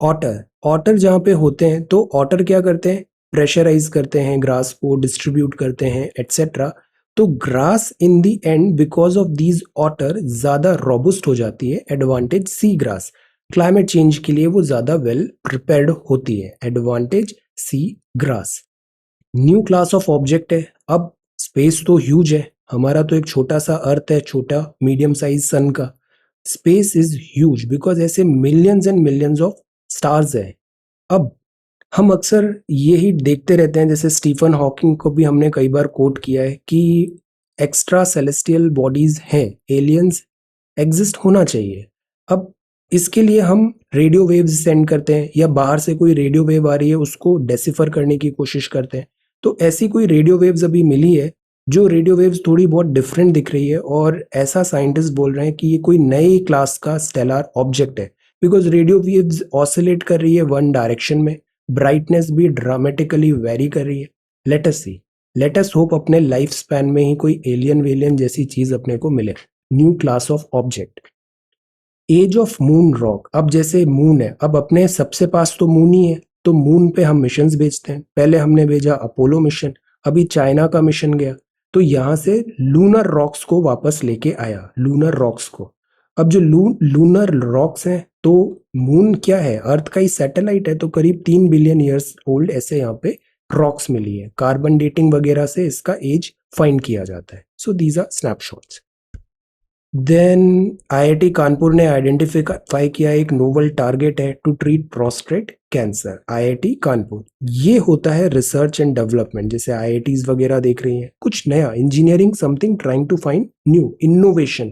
Speaker 1: ऑटर, ऑटर जहाँ पे होते हैं तो ऑटर क्या करते हैं, प्रेशराइज करते हैं ग्रास को, डिस्ट्रीब्यूट करते हैं एटसेट्रा। तो grass in the end because of these otter ज्यादा रोबुस्ट हो जाती है। Advantage seagrass. Climate change के लिए वो ज्यादा वेल प्रिपेयर्ड होती है। Advantage seagrass. New class of object है। अब स्पेस तो ह्यूज है, हमारा तो एक छोटा सा अर्थ है, छोटा मीडियम साइज सन का। स्पेस इज ह्यूज बिकॉज ऐसे millions and millions of stars है। अब हम अक्सर यही देखते रहते हैं, जैसे स्टीफन हॉकिंग को भी हमने कई बार कोट किया है कि एक्स्ट्रा सेलेस्टियल बॉडीज हैं, एलियंस एग्जिस्ट होना चाहिए। अब इसके लिए हम रेडियो वेव्स सेंड करते हैं या बाहर से कोई रेडियो वेव आ रही है उसको डेसिफर करने की कोशिश करते हैं। तो ऐसी कोई रेडियो वेव्स अभी मिली है जो रेडियो वेव्स थोड़ी बहुत डिफरेंट दिख रही है, और ऐसा साइंटिस्ट बोल रहे हैं कि ये कोई नई क्लास का स्टेलर ऑब्जेक्ट है, बिकॉज रेडियो वेव्स ऑसिलेट कर रही है वन डायरेक्शन में, ब्राइटनेस भी ड्रामेटिकली वेरी कर रही है। लेट अस सी, लेट अस होप अपने लाइफ स्पैन में ही कोई एलियन वेलियन जैसी चीज अपने को मिले, new class of object. Age of moon rock, अब जैसे मून है, अब अपने सबसे पास तो मून ही है, तो मून पे हम मिशंस भेजते हैं। पहले हमने भेजा अपोलो मिशन, अभी चाइना का मिशन गया, तो यहाँ से लूनर रॉक्स को वापस लेके आया, लूनर रॉक्स को। अब जो लूनर रॉक्स हैं, तो मून क्या है, अर्थ का ही सैटेलाइट है, तो करीब 3 बिलियन ईयर्स ओल्ड ऐसे यहाँ पे रॉक्स मिली है। कार्बन डेटिंग वगैरह से इसका एज फाइंड किया जाता है। So these are snapshots. Then IIT Kanpur ने आइडेंटिफाई किया एक नोवल टारगेट है to treat prostate cancer. IIT Kanpur, ये होता है रिसर्च एंड डेवलपमेंट, जैसे आईआईटीज वगैरह देख रही हैं कुछ नया, engineering something trying to find new innovation.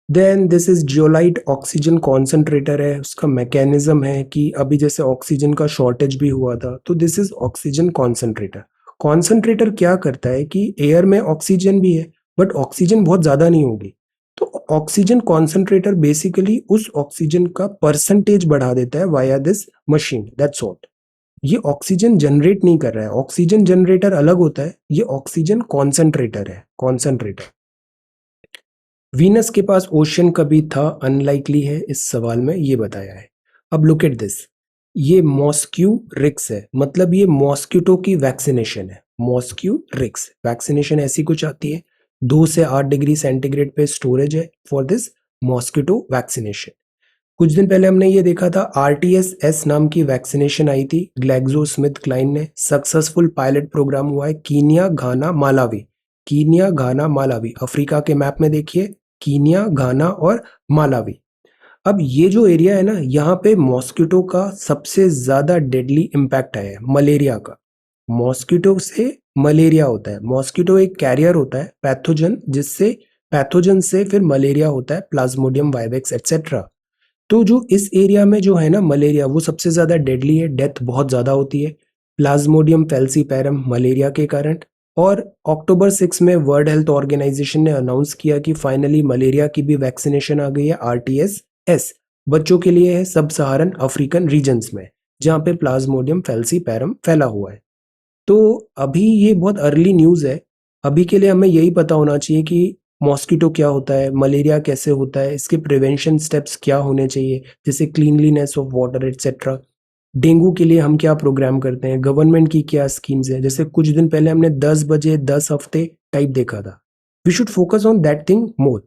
Speaker 1: Then this is zeolite oxygen concentrator है, उसका मैकेनिज्म है कि अभी जैसे ऑक्सीजन का शॉर्टेज भी हुआ था, तो this is oxygen concentrator. Concentrator क्या करता है कि एयर में ऑक्सीजन भी है बट ऑक्सीजन बहुत ज्यादा नहीं होगी, तो ऑक्सीजन कॉन्सेंट्रेटर बेसिकली उस ऑक्सीजन का परसेंटेज बढ़ा देता है via this machine, that's all. ये ऑक्सीजन जनरेट नहीं कर रहा है, ऑक्सीजन जनरेटर अलग होता है, ये ऑक्सीजन कॉन्सेंट्रेटर है, कॉन्सेंट्रेटर। वीनस के पास ओशन कभी था, अनलाइकली है, इस सवाल में ये बताया है। अब लुक एट दिस, ये मॉस्क्यू रिक्स है, मतलब ये मॉस्किटो की वैक्सीनेशन है। मॉस्क्यू रिक्स वैक्सीनेशन ऐसी कुछ आती है, 2 से 8 डिग्री सेंटीग्रेड पे स्टोरेज है फॉर दिस मॉस्किटो वैक्सीनेशन। कुछ दिन पहले हमने ये देखा था, RTS नाम की वैक्सीनेशन आई थी, ग्लैक्सो स्मिथ क्लाइन ने, सक्सेसफुल पायलट प्रोग्राम हुआ है, कीनिया, घाना, मालावी। कीनिया, घाना, मालावी, अफ्रीका के मैप में देखिए, कीनिया, घाना और मालावी। अब ये जो एरिया है ना, यहाँ पे मॉस्किटो का सबसे ज्यादा डेडली इम्पैक्ट है, मलेरिया का। मॉस्किटो से मलेरिया होता है, मॉस्किटो एक कैरियर होता है पैथोजन, जिससे पैथोजन से फिर मलेरिया होता है, प्लाज्मोडियम वाइवेक्स एक्सेट्रा। तो जो इस एरिया में जो है ना मलेरिया, वो सबसे ज्यादा डेडली है, डेथ बहुत ज्यादा होती है, प्लाज्मोडियम फैल्सीपैरम मलेरिया के कारण। और अक्टूबर 6 में वर्ल्ड हेल्थ ऑर्गेनाइजेशन ने अनाउंस किया कि फाइनली मलेरिया की भी वैक्सीनेशन आ गई है, RTS बच्चों के लिए है, सब सहारन अफ्रीकन रीजन्स में जहाँ पे प्लाज्मोडियम फैल्सीपैरम फैला हुआ है। तो अभी ये बहुत अर्ली न्यूज़ है, अभी के लिए हमें यही पता होना चाहिए कि मॉस्किटो क्या होता है, मलेरिया कैसे होता है, इसके प्रिवेंशन स्टेप्स क्या होने चाहिए, जैसे cleanliness of water etcetera. Dengue के लिए हम क्या प्रोग्राम करते हैं, गवर्नमेंट की क्या स्कीम्स है, जैसे कुछ दिन पहले हमने 10 बजे 10 हफ्ते टाइप देखा था। We should focus on that thing more.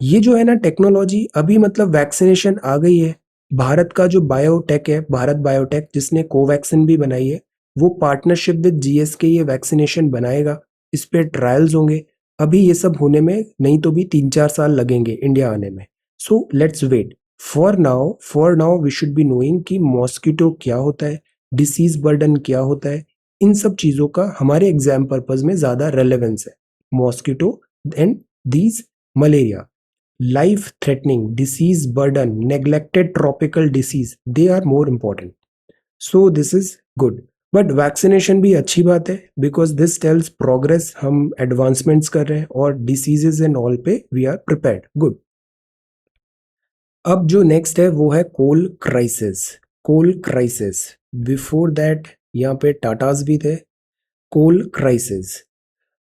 Speaker 1: ये जो है ना टेक्नोलॉजी, अभी मतलब वैक्सीनेशन आ गई है। भारत का जो बायोटेक है, भारत बायोटेक, जिसने कोवैक्सिन भी बनाई है, वो पार्टनरशिप विद GSK ये वैक्सीनेशन बनाएगा, इस पे ट्रायल्स होंगे। अभी ये सब होने में नहीं तो भी 3-4 साल लगेंगे इंडिया आने में। So let's wait. For now we should be knowing कि मॉस्किटो क्या होता है, डिसीज बर्डन क्या होता है, इन सब चीजों का हमारे एग्जाम पर्पज में ज्यादा रेलेवेंस है। Mosquito and these malaria, life threatening disease burden, neglected tropical disease, they are more important. So this is good, but vaccination भी अच्छी बात है, because this tells progress, हम advancements कर रहे हैं और diseases and all पे we are prepared, good. अब जो नेक्स्ट है वो है coal crisis. Coal crisis, before that यहाँ पे टाटास भी थे। कोल क्राइसिस,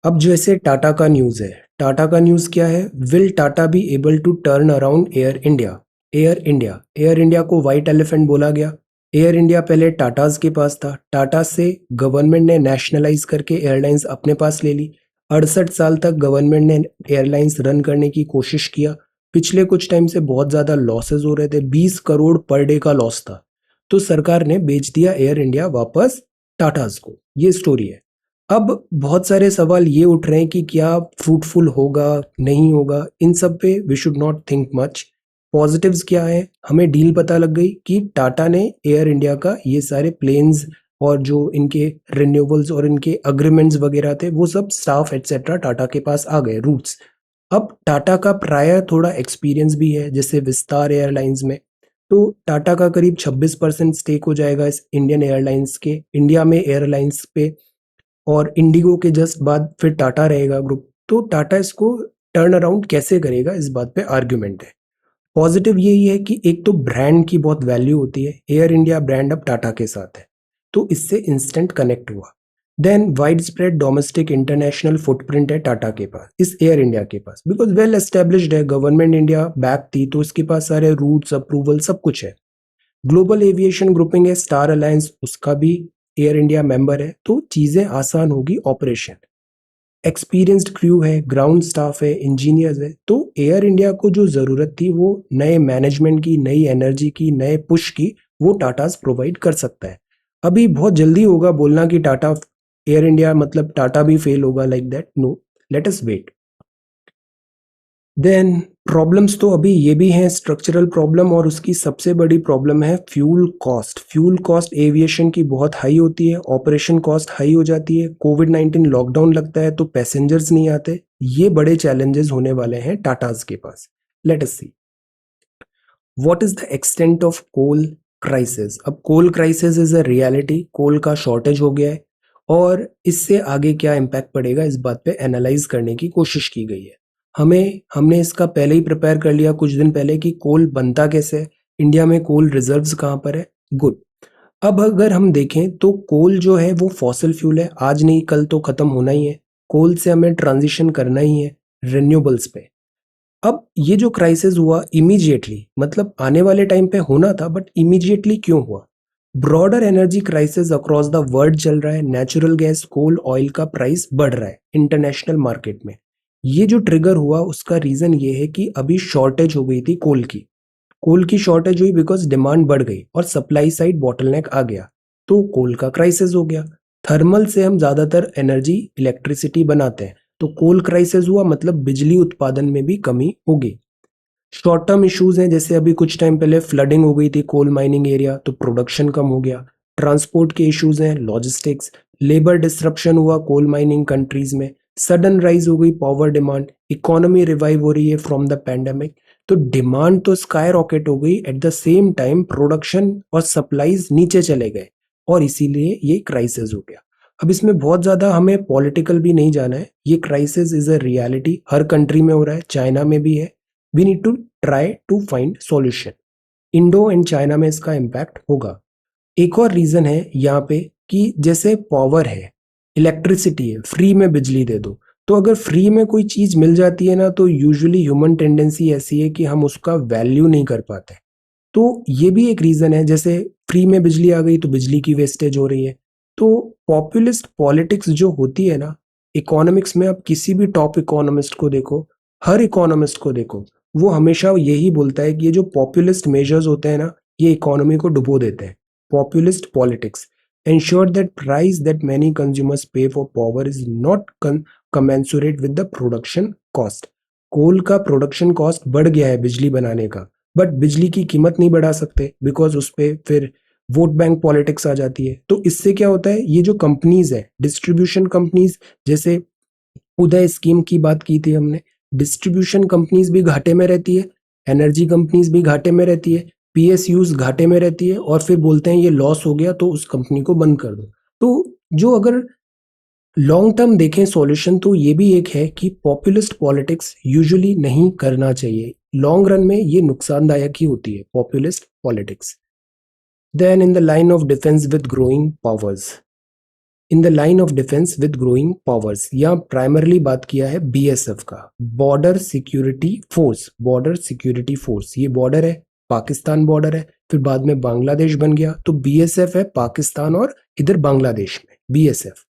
Speaker 1: अब जैसे टाटा का न्यूज़ है, टाटा का न्यूज़ क्या है, will Tata be able to turn around Air India. Air India को वाइट एलिफेंट बोला गया। एयर इंडिया पहले टाटाज के पास था, टाटा से गवर्नमेंट ने नेशनलाइज करके एयरलाइंस अपने पास ले ली। 68 साल तक गवर्नमेंट ने एयरलाइंस रन करने की कोशिश किया। पिछले कुछ टाइम से बहुत ज़्यादा लॉसेज हो रहे थे, 20 करोड़ पर डे का लॉस था, तो सरकार ने बेच दिया एयर इंडिया वापस टाटाज को। ये स्टोरी है। अब बहुत सारे सवाल ये उठ रहे हैं कि क्या फ्रूटफुल होगा, नहीं होगा, इन सब पे we should not think much. Positives क्या है, हमें डील पता लग गई कि टाटा ने एयर इंडिया का ये सारे प्लेन्स और जो इनके रिन्यूएबल्स और इनके अग्रीमेंट्स वगैरह थे वो सब स्टाफ एटसेट्रा टाटा के पास आ गए रूट्स। अब टाटा का प्रायर थोड़ा एक्सपीरियंस भी है जैसे विस्तार एयरलाइंस में, तो टाटा का करीब 26% स्टेक हो जाएगा इस इंडियन एयरलाइंस के इंडिया में एयरलाइंस पे, और इंडिगो के जस्ट बाद फिर टाटा रहेगा ग्रुप। तो टाटा इसको टर्न अराउंड कैसे करेगा इस बात पे आर्ग्यूमेंट है। पॉजिटिव यही है कि एक तो ब्रांड की बहुत वैल्यू होती है, एयर इंडिया ब्रांड अब टाटा के साथ है तो इससे इंस्टेंट कनेक्ट हुआ। Then wide spread domestic international footprint है टाटा के पास इस एयर इंडिया के पास, बिकॉज वेल एस्टेब्लिश्ड है, गवर्नमेंट इंडिया बैक थी तो इसके पास सारे रूट्स अप्रूवल सब कुछ है। ग्लोबल एविएशन ग्रुपिंग है, स्टार अलायंस उसका भी एयर इंडिया मेंबर है, तो चीजें आसान होगी ऑपरेशन। एक्सपीरियंस्ड क्रू है, ग्राउंड स्टाफ है, इंजीनियर्स है, तो एयर इंडिया को जो जरूरत थी वो नए मैनेजमेंट की, नई एनर्जी की, नए पुश की, वो टाटास प्रोवाइड कर सकता है। अभी बहुत जल्दी होगा बोलना कि टाटा एयर इंडिया मतलब टाटा भी फेल होगा like that, no, let us wait. Then problems तो अभी ये भी हैं स्ट्रक्चरल प्रॉब्लम, और उसकी सबसे बड़ी प्रॉब्लम है fuel cost. Fuel cost aviation की बहुत हाई होती है, ऑपरेशन कॉस्ट हाई हो जाती है, कोविड-19 लॉकडाउन लगता है तो पैसेंजर्स नहीं आते, ये बड़े चैलेंजेस होने वाले हैं टाटाज के पास। Let us see what is the extent of coal crisis. अब coal crisis is a reality, coal का शॉर्टेज हो गया है और इससे आगे क्या इम्पैक्ट पड़ेगा इस बात पे एनालाइज करने की कोशिश की गई है। हमने इसका पहले ही प्रिपेयर कर लिया कुछ दिन पहले कि कोल बनता कैसे है, इंडिया में कोल रिजर्व्स कहाँ पर है। गुड। अब अगर हम देखें तो कोल जो है वो फॉसिल फ्यूल है, आज नहीं कल तो खत्म होना ही है, कोल से हमें ट्रांजिशन करना ही है रिन्यूएबल्स पे। अब ये जो क्राइसिस हुआ इमीडिएटली, मतलब आने वाले टाइम पे होना था बट इमीडिएटली क्यों हुआ। Broader energy crisis across the world चल रहा है, नेचुरल गैस कोल ऑयल का प्राइस बढ़ रहा है इंटरनेशनल मार्केट में। ये जो ट्रिगर हुआ उसका रीजन ये है कि अभी शॉर्टेज हो गई थी कोल की शॉर्टेज हुई बिकॉज डिमांड बढ़ गई और सप्लाई साइड बॉटलनेक आ गया, तो कोल का क्राइसिस हो गया। थर्मल से हम ज्यादातर एनर्जी इलेक्ट्रिसिटी बनाते हैं, तो कोल क्राइसिस हुआ मतलब बिजली उत्पादन में भी कमी होगी। शॉर्ट टर्म इश्यूज हैं, जैसे अभी कुछ टाइम पहले फ्लडिंग हो गई थी कोल माइनिंग एरिया तो प्रोडक्शन कम हो गया। ट्रांसपोर्ट के इश्यूज हैं, लॉजिस्टिक्स, लेबर डिसरप्शन हुआ कोल माइनिंग कंट्रीज में, सडन राइज हो गई पावर डिमांड, इकोनॉमी रिवाइव हो रही है फ्रॉम द पैंडेमिक, तो डिमांड तो स्काई रॉकेट हो गई, eight the same time production और सप्लाईज नीचे चले गए और इसीलिए ये क्राइसिस हो गया। अब इसमें बहुत ज्यादा हमें पॉलिटिकल भी नहीं जाना है, ये क्राइसिस इज अ रियलिटी, हर कंट्री में हो रहा है, चाइना में भी है। We need to try to find solution. Indo and China में इसका इम्पैक्ट होगा। एक और रीजन है यहाँ पे कि जैसे पावर है, इलेक्ट्रिसिटी है, फ्री में बिजली दे दो, तो अगर फ्री में कोई चीज मिल जाती है ना तो यूजुअली ह्यूमन टेंडेंसी ऐसी है कि हम उसका वैल्यू नहीं कर पाते। तो ये भी एक रीजन है, जैसे फ्री में बिजली आ गई तो बिजली की वेस्टेज हो रही है। तो पॉपुलिस्ट पॉलिटिक्स जो होती है ना इकोनॉमिक्स में, आप किसी भी टॉप इकोनॉमिस्ट को देखो, हर इकोनॉमिस्ट को देखो, वो हमेशा यही बोलता है कि ये जो पॉपुलिस्ट मेजर्स होते हैं ना ये इकोनॉमी को डुबो देते हैं। Populist politics ensure that price that many consumers pay for power is not commensurate with the production cost। कोल का प्रोडक्शन कॉस्ट बढ़ गया है बिजली बनाने का, बट बिजली की कीमत नहीं बढ़ा सकते बिकॉज उस पर फिर वोट बैंक पॉलिटिक्स आ जाती है। तो इससे क्या होता है, ये जो कंपनीज है डिस्ट्रीब्यूशन कंपनीज, जैसे उदय स्कीम की बात की थी हमने, डिस्ट्रीब्यूशन कंपनीज भी घाटे में रहती है, एनर्जी कंपनीज भी घाटे में रहती है, पीएसयूज घाटे में रहती है, और फिर बोलते हैं ये लॉस हो गया तो उस कंपनी को बंद कर दो। तो जो अगर लॉन्ग टर्म देखें सॉल्यूशन तो ये भी एक है कि पॉपुलिस्ट पॉलिटिक्स यूजुअली नहीं करना चाहिए, लॉन्ग रन में ये नुकसानदायक ही होती है populist politics. Then in the line of defence with growing powers, in the line of defence with growing powers, यहाँ प्राइमरली बात किया है बीएसएफ का, border security force. Border security force, ये बॉर्डर है, पाकिस्तान बॉर्डर है, फिर बाद में बांग्लादेश बन गया, तो बीएसएफ है पाकिस्तान और इधर बांग्लादेश में बीएसएफ।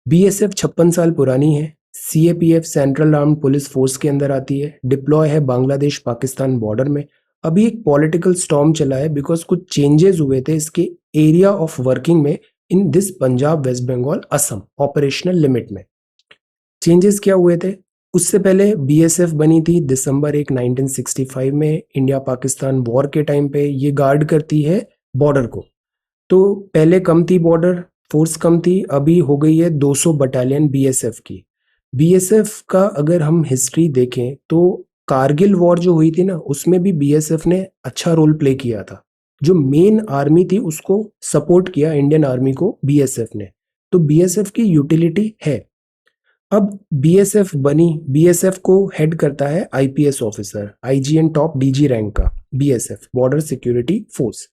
Speaker 1: बीएसएफ 56 साल पुरानी है, CAPF central armed police force के अंदर आती है, डिप्लॉय है बांग्लादेश पाकिस्तान बॉर्डर में। अभी एक पॉलिटिकल स्टॉर्म चला है बिकॉज कुछ चेंजेस हुए थे इसके एरिया ऑफ वर्किंग में in this Punjab West Bengal Assam operational limit में। चेंजेस क्या हुए थे, उससे पहले बीएसएफ बनी थी दिसंबर 1 1965 में, इंडिया पाकिस्तान वॉर के टाइम पे ये गार्ड करती है बॉर्डर को। तो पहले कम थी, बॉर्डर फोर्स कम थी, अभी हो गई है 200 बटालियन बीएसएफ की। बीएसएफ का अगर हम हिस्ट्री देखें तो कारगिल वॉर जो हुई थी ना, उसमें भी बीएसएफ ने अच्छा रोल प्ले किया था। जो मेन आर्मी थी उसको सपोर्ट किया इंडियन आर्मी को बीएसएफ ने, तो बीएसएफ की यूटिलिटी है। अब बीएसएफ बनी, बीएसएफ को हेड करता है IPS officer, IG and top DG rank का, BSF border security force.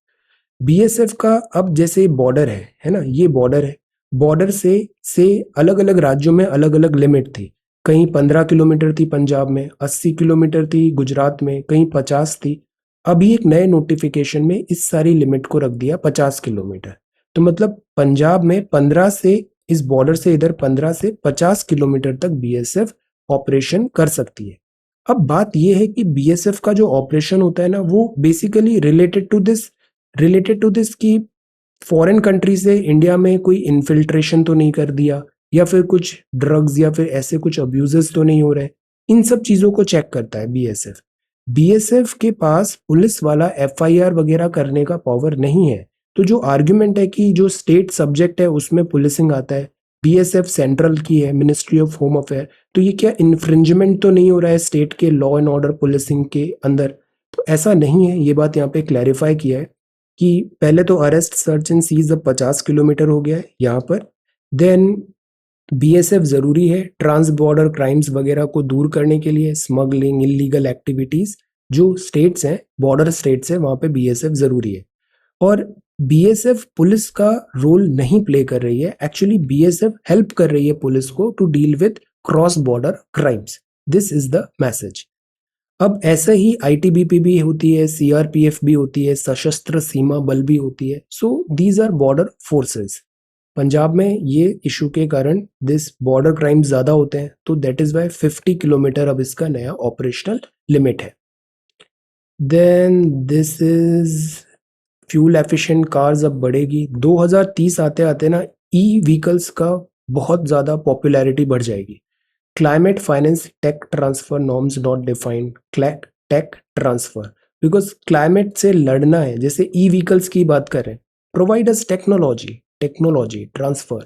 Speaker 1: BSF का अब जैसे बॉर्डर है ना, ये बॉर्डर है, बॉर्डर से अलग अलग राज्यों में अलग अलग लिमिट थी। कहीं 15 किलोमीटर थी पंजाब में, 80 किलोमीटर थी गुजरात में, कहीं 50 थी। अभी एक नए नोटिफिकेशन में इस सारी लिमिट को रख दिया 50 किलोमीटर। तो मतलब पंजाब में 15 से, इस बॉर्डर से इधर 15 से 50 किलोमीटर तक बीएसएफ ऑपरेशन कर सकती है। अब बात यह है कि बीएसएफ का जो ऑपरेशन होता है ना, वो बेसिकली रिलेटेड टू दिस कि फॉरेन कंट्री से इंडिया में कोई इन्फिल्ट्रेशन तो नहीं कर दिया, या फिर कुछ ड्रग्स या फिर ऐसे कुछ अब्यूजेस तो नहीं हो रहे। इन सब चीजों को चेक करता है बीएसएफ। बीएसएफ के पास पुलिस वाला एफआईआर वगैरह करने का पावर नहीं है। तो जो आर्ग्यूमेंट है कि जो स्टेट सब्जेक्ट है उसमें पुलिसिंग आता है, बीएसएफ सेंट्रल की है, मिनिस्ट्री ऑफ होम अफेयर, तो ये क्या इन्फ्रिंजमेंट तो नहीं हो रहा है स्टेट के लॉ एंड ऑर्डर पुलिसिंग के अंदर? तो ऐसा नहीं है, ये बात यहाँ पे क्लैरिफाई किया है कि पहले तो अरेस्ट सर्च एंड सीज अब 50 किलोमीटर हो गया है यहाँ पर। देन बीएसएफ जरूरी है ट्रांस बॉर्डर क्राइम्स वगैरह को दूर करने के लिए, स्मगलिंग, इलीगल एक्टिविटीज, जो स्टेट्स हैं, बॉर्डर स्टेट्स हैं, वहां पे बीएसएफ जरूरी है। और बीएसएफ पुलिस का रोल नहीं प्ले कर रही है, एक्चुअली बीएसएफ हेल्प कर रही है पुलिस को to deal with cross border crimes. This is the message. अब ऐसा ही आईटीबीपी भी होती है, सीआरपीएफ भी होती है, सशस्त्र सीमा बल भी होती है। So these are border forces. Punjab में ये इशू के कारण दिस बॉर्डर क्राइम ज्यादा होते हैं, तो दैट इज वाई 50 किलोमीटर अब इसका नया ऑपरेशनल लिमिट है। Then this is fuel efficient cars अब बढ़ेगी। 2030 आते आते ना ई व्हीकल्स का बहुत ज्यादा पॉपुलैरिटी बढ़ जाएगी। Climate finance tech transfer norms not defined, tech transfer, because climate से लड़ना है, जैसे ई व्हीकल्स की बात करें, provide us technology transfer.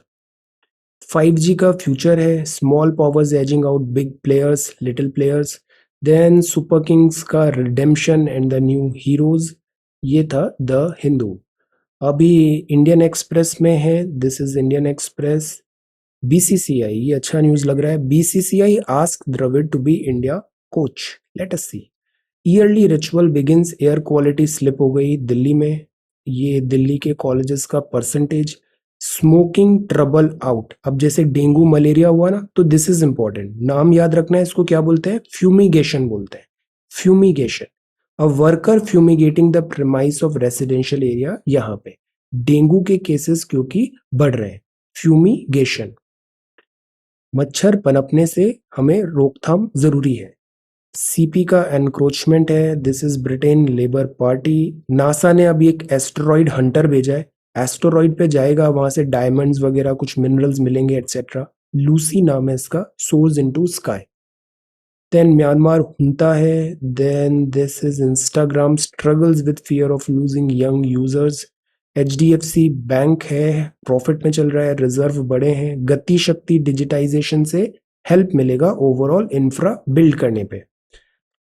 Speaker 1: 5G का फ्यूचर है, small powers edging out big players, little players. Then Super Kings का redemption and the new heroes. ये था द हिंदू। अभी इंडियन एक्सप्रेस में है, this is Indian Express. BCCI, ये अच्छा न्यूज लग रहा है। BCCI ask Dravid to be India coach, let us see. Early ritual begins, air quality slip हो गई दिल्ली में, ये दिल्ली के कॉलेजेस का परसेंटेज। स्मोकिंग ट्रबल आउट, अब जैसे डेंगू मलेरिया हुआ ना, तो दिस इज इंपॉर्टेंट, नाम याद रखना है, इसको क्या बोलते हैं? फ्यूमिगेशन बोलते हैं, fumigation. A worker fumigating the premise of residential area, यहाँ पे डेंगू के केसेस क्योंकि बढ़ रहे हैं, फ्यूमिगेशन। मच्छर पनपने से हमें रोकथाम जरूरी है। सीपी का एनक्रोचमेंट है, this is Britain labour party. NASA ने अभी एक एस्टेरॉइड हंटर भेजा है, एस्टेरॉइड पे जाएगा, वहां से डायमंड्स वगैरह कुछ मिनरल्स मिलेंगे एटसेट्रा। लूसी नाम है इसका, soars into sky. Then Myanmar junta है। Then this is Instagram struggles with fear of losing young users. HDFC Bank है, प्रॉफिट में चल रहा है, रिजर्व बड़े हैं। गति शक्ति डिजिटाइजेशन से हेल्प मिलेगा ओवरऑल इंफ्रा बिल्ड करने पे।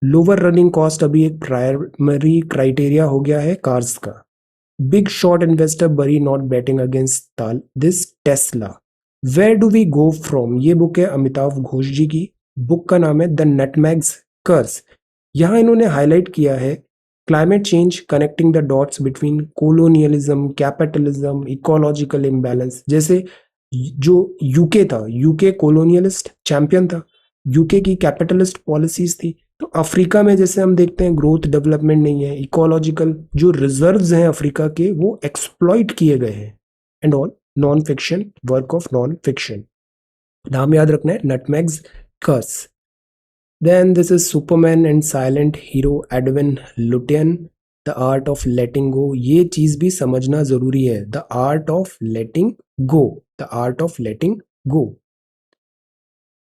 Speaker 1: लोअर रनिंग कॉस्ट अभी एक प्राइमरी क्राइटेरिया हो गया है कार्स का। Big short investor Burry not betting against ताल this Tesla. Where do we go from, ये बुक है अमिताभ घोष जी की। बुक का नाम है द नटमैग्स कर्स। यहाँ इन्होंने हाईलाइट किया है climate change, connecting the dots between colonialism, capitalism, ecological imbalance. जैसे जो यूके था, यूके कोलोनियलिस्ट चैंपियन था, यूके की कैपिटलिस्ट पॉलिसीज थी। तो अफ्रीका में जैसे हम देखते हैं ग्रोथ डेवलपमेंट नहीं है, इकोलॉजिकल जो रिजर्व्स हैं अफ्रीका के वो एक्सप्लॉइट किए गए हैं and all. Non fiction, work of non fiction, नाम याद रखना है नटमैग्स कर्स। Then this is Superman and Silent Hero Edwin Lutyens, The Art of Letting Go। ये चीज भी समझना जरूरी है, The Art of Letting Go, The Art of Letting Go।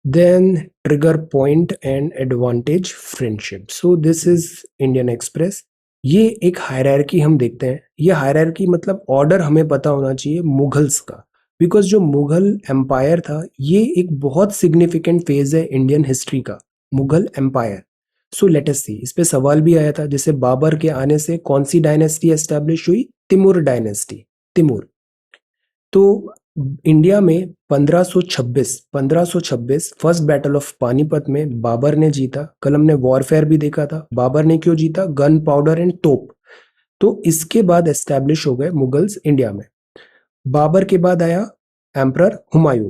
Speaker 1: Then Trigger Point and Advantage Friendship। So this is Indian Express। ये एक hierarchy हम देखते हैं। ये हायरार्की मतलब ऑर्डर हमें पता होना चाहिए मुगल्स का, बिकॉज जो मुगल एम्पायर था ये एक बहुत सिग्निफिकेंट फेज है इंडियन हिस्ट्री का, Mughal empire. So let us see, इस पे सवाल भी आया था, जैसे बाबर के आने से कौन सी डायनेस्टी एस्टेब्लिश हुई? तिमुर डायनेस्टी, तिमुर। तो इंडिया में 1526 फर्स्ट बैटल ऑफ पानीपत में बाबर ने जीता। कल हमने वॉरफेयर भी देखा था, बाबर ने क्यों जीता? गन पाउडर एंड तोप। तो इसके बाद एस्टेब्लिश हो गए मुगल्स इंडिया में। बाबर के बाद आया emperor Humayun,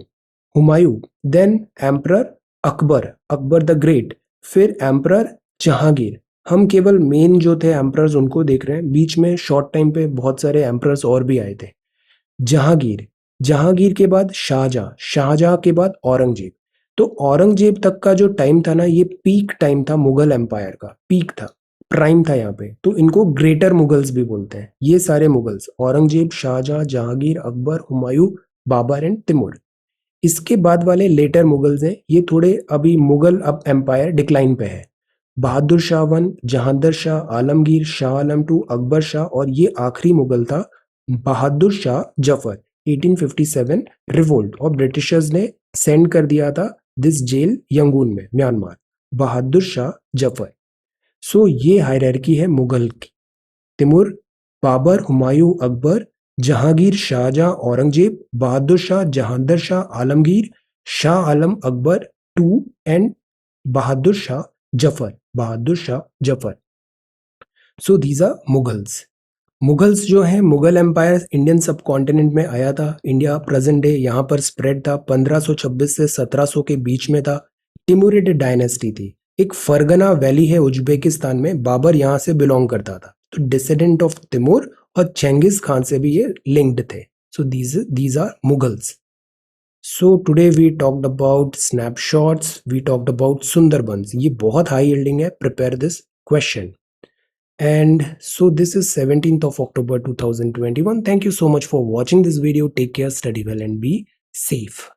Speaker 1: Humayun, then emperor Akbar, Akbar the great, फिर एम्परर जहांगीर। हम केवल मेन जो थे एम्परर्स उनको देख रहे हैं, बीच में शॉर्ट टाइम पे बहुत सारे एम्परर्स और भी आए थे। जहांगीर, जहांगीर के बाद शाहजहां, शाहजहां के बाद औरंगजेब। तो औरंगजेब तक का जो टाइम था ना, ये पीक टाइम था मुगल एम्पायर का, पीक था, प्राइम था यहाँ पे। तो इनको ग्रेटर मुगल्स भी बोलते हैं। ये सारे मुगल्स, औरंगजेब, शाहजहां, जहांगीर, अकबर, हुमायूं, बाबर एंड तिमुर। इसके बाद वाले लेटर मुगल्स हैं, ये थोड़े अभी मुगल अब एम्पायर डिक्लाइन पे है। बहादुर शाह वन, जहांदर शाह, आलमगीर, शाह आलम टू, अकबर शाह, और ये आखिरी मुगल था बहादुर शाह जफर। 1857 रिवोल्ट, और ब्रिटिशर्स ने सेंड कर दिया था दिस जेल यंगून में, म्यांमार, बहादुर शाह जफर। सो ये हायरार्की है मुगल की। Timur, Babur, Humayun, Akbar, Jahangir, Shahjahan, Aurangzeb, Bahadur Shah, Jahandar Shah, Alamgir, Shah Alam, Akbar two, and Bahadur Shah Zafar, Bahadur Shah Zafar. So these are Mughals. Mughals जो है, Mughal empire Indian subcontinent में आया था। इंडिया प्रेजेंट डे यहाँ पर स्प्रेड था, 1526 से 1700 के बीच में था। टिमुरिड डायनेस्टी थी। एक फरगना वैली है उज्बेकिस्तान में, बाबर यहाँ से बिलोंग करता था। तो डिसेंडेंट ऑफ तिमुर और चेंगिस खान से भी ये लिंक्ड थे। So these are Mughals. So today we talked about snapshots, we talked about Sundarbans. ये बहुत हाई यील्डिंग है, prepare this question. And so this is 17th of October 2021. Thank you so much for watching this video. Take care, study well, and be safe.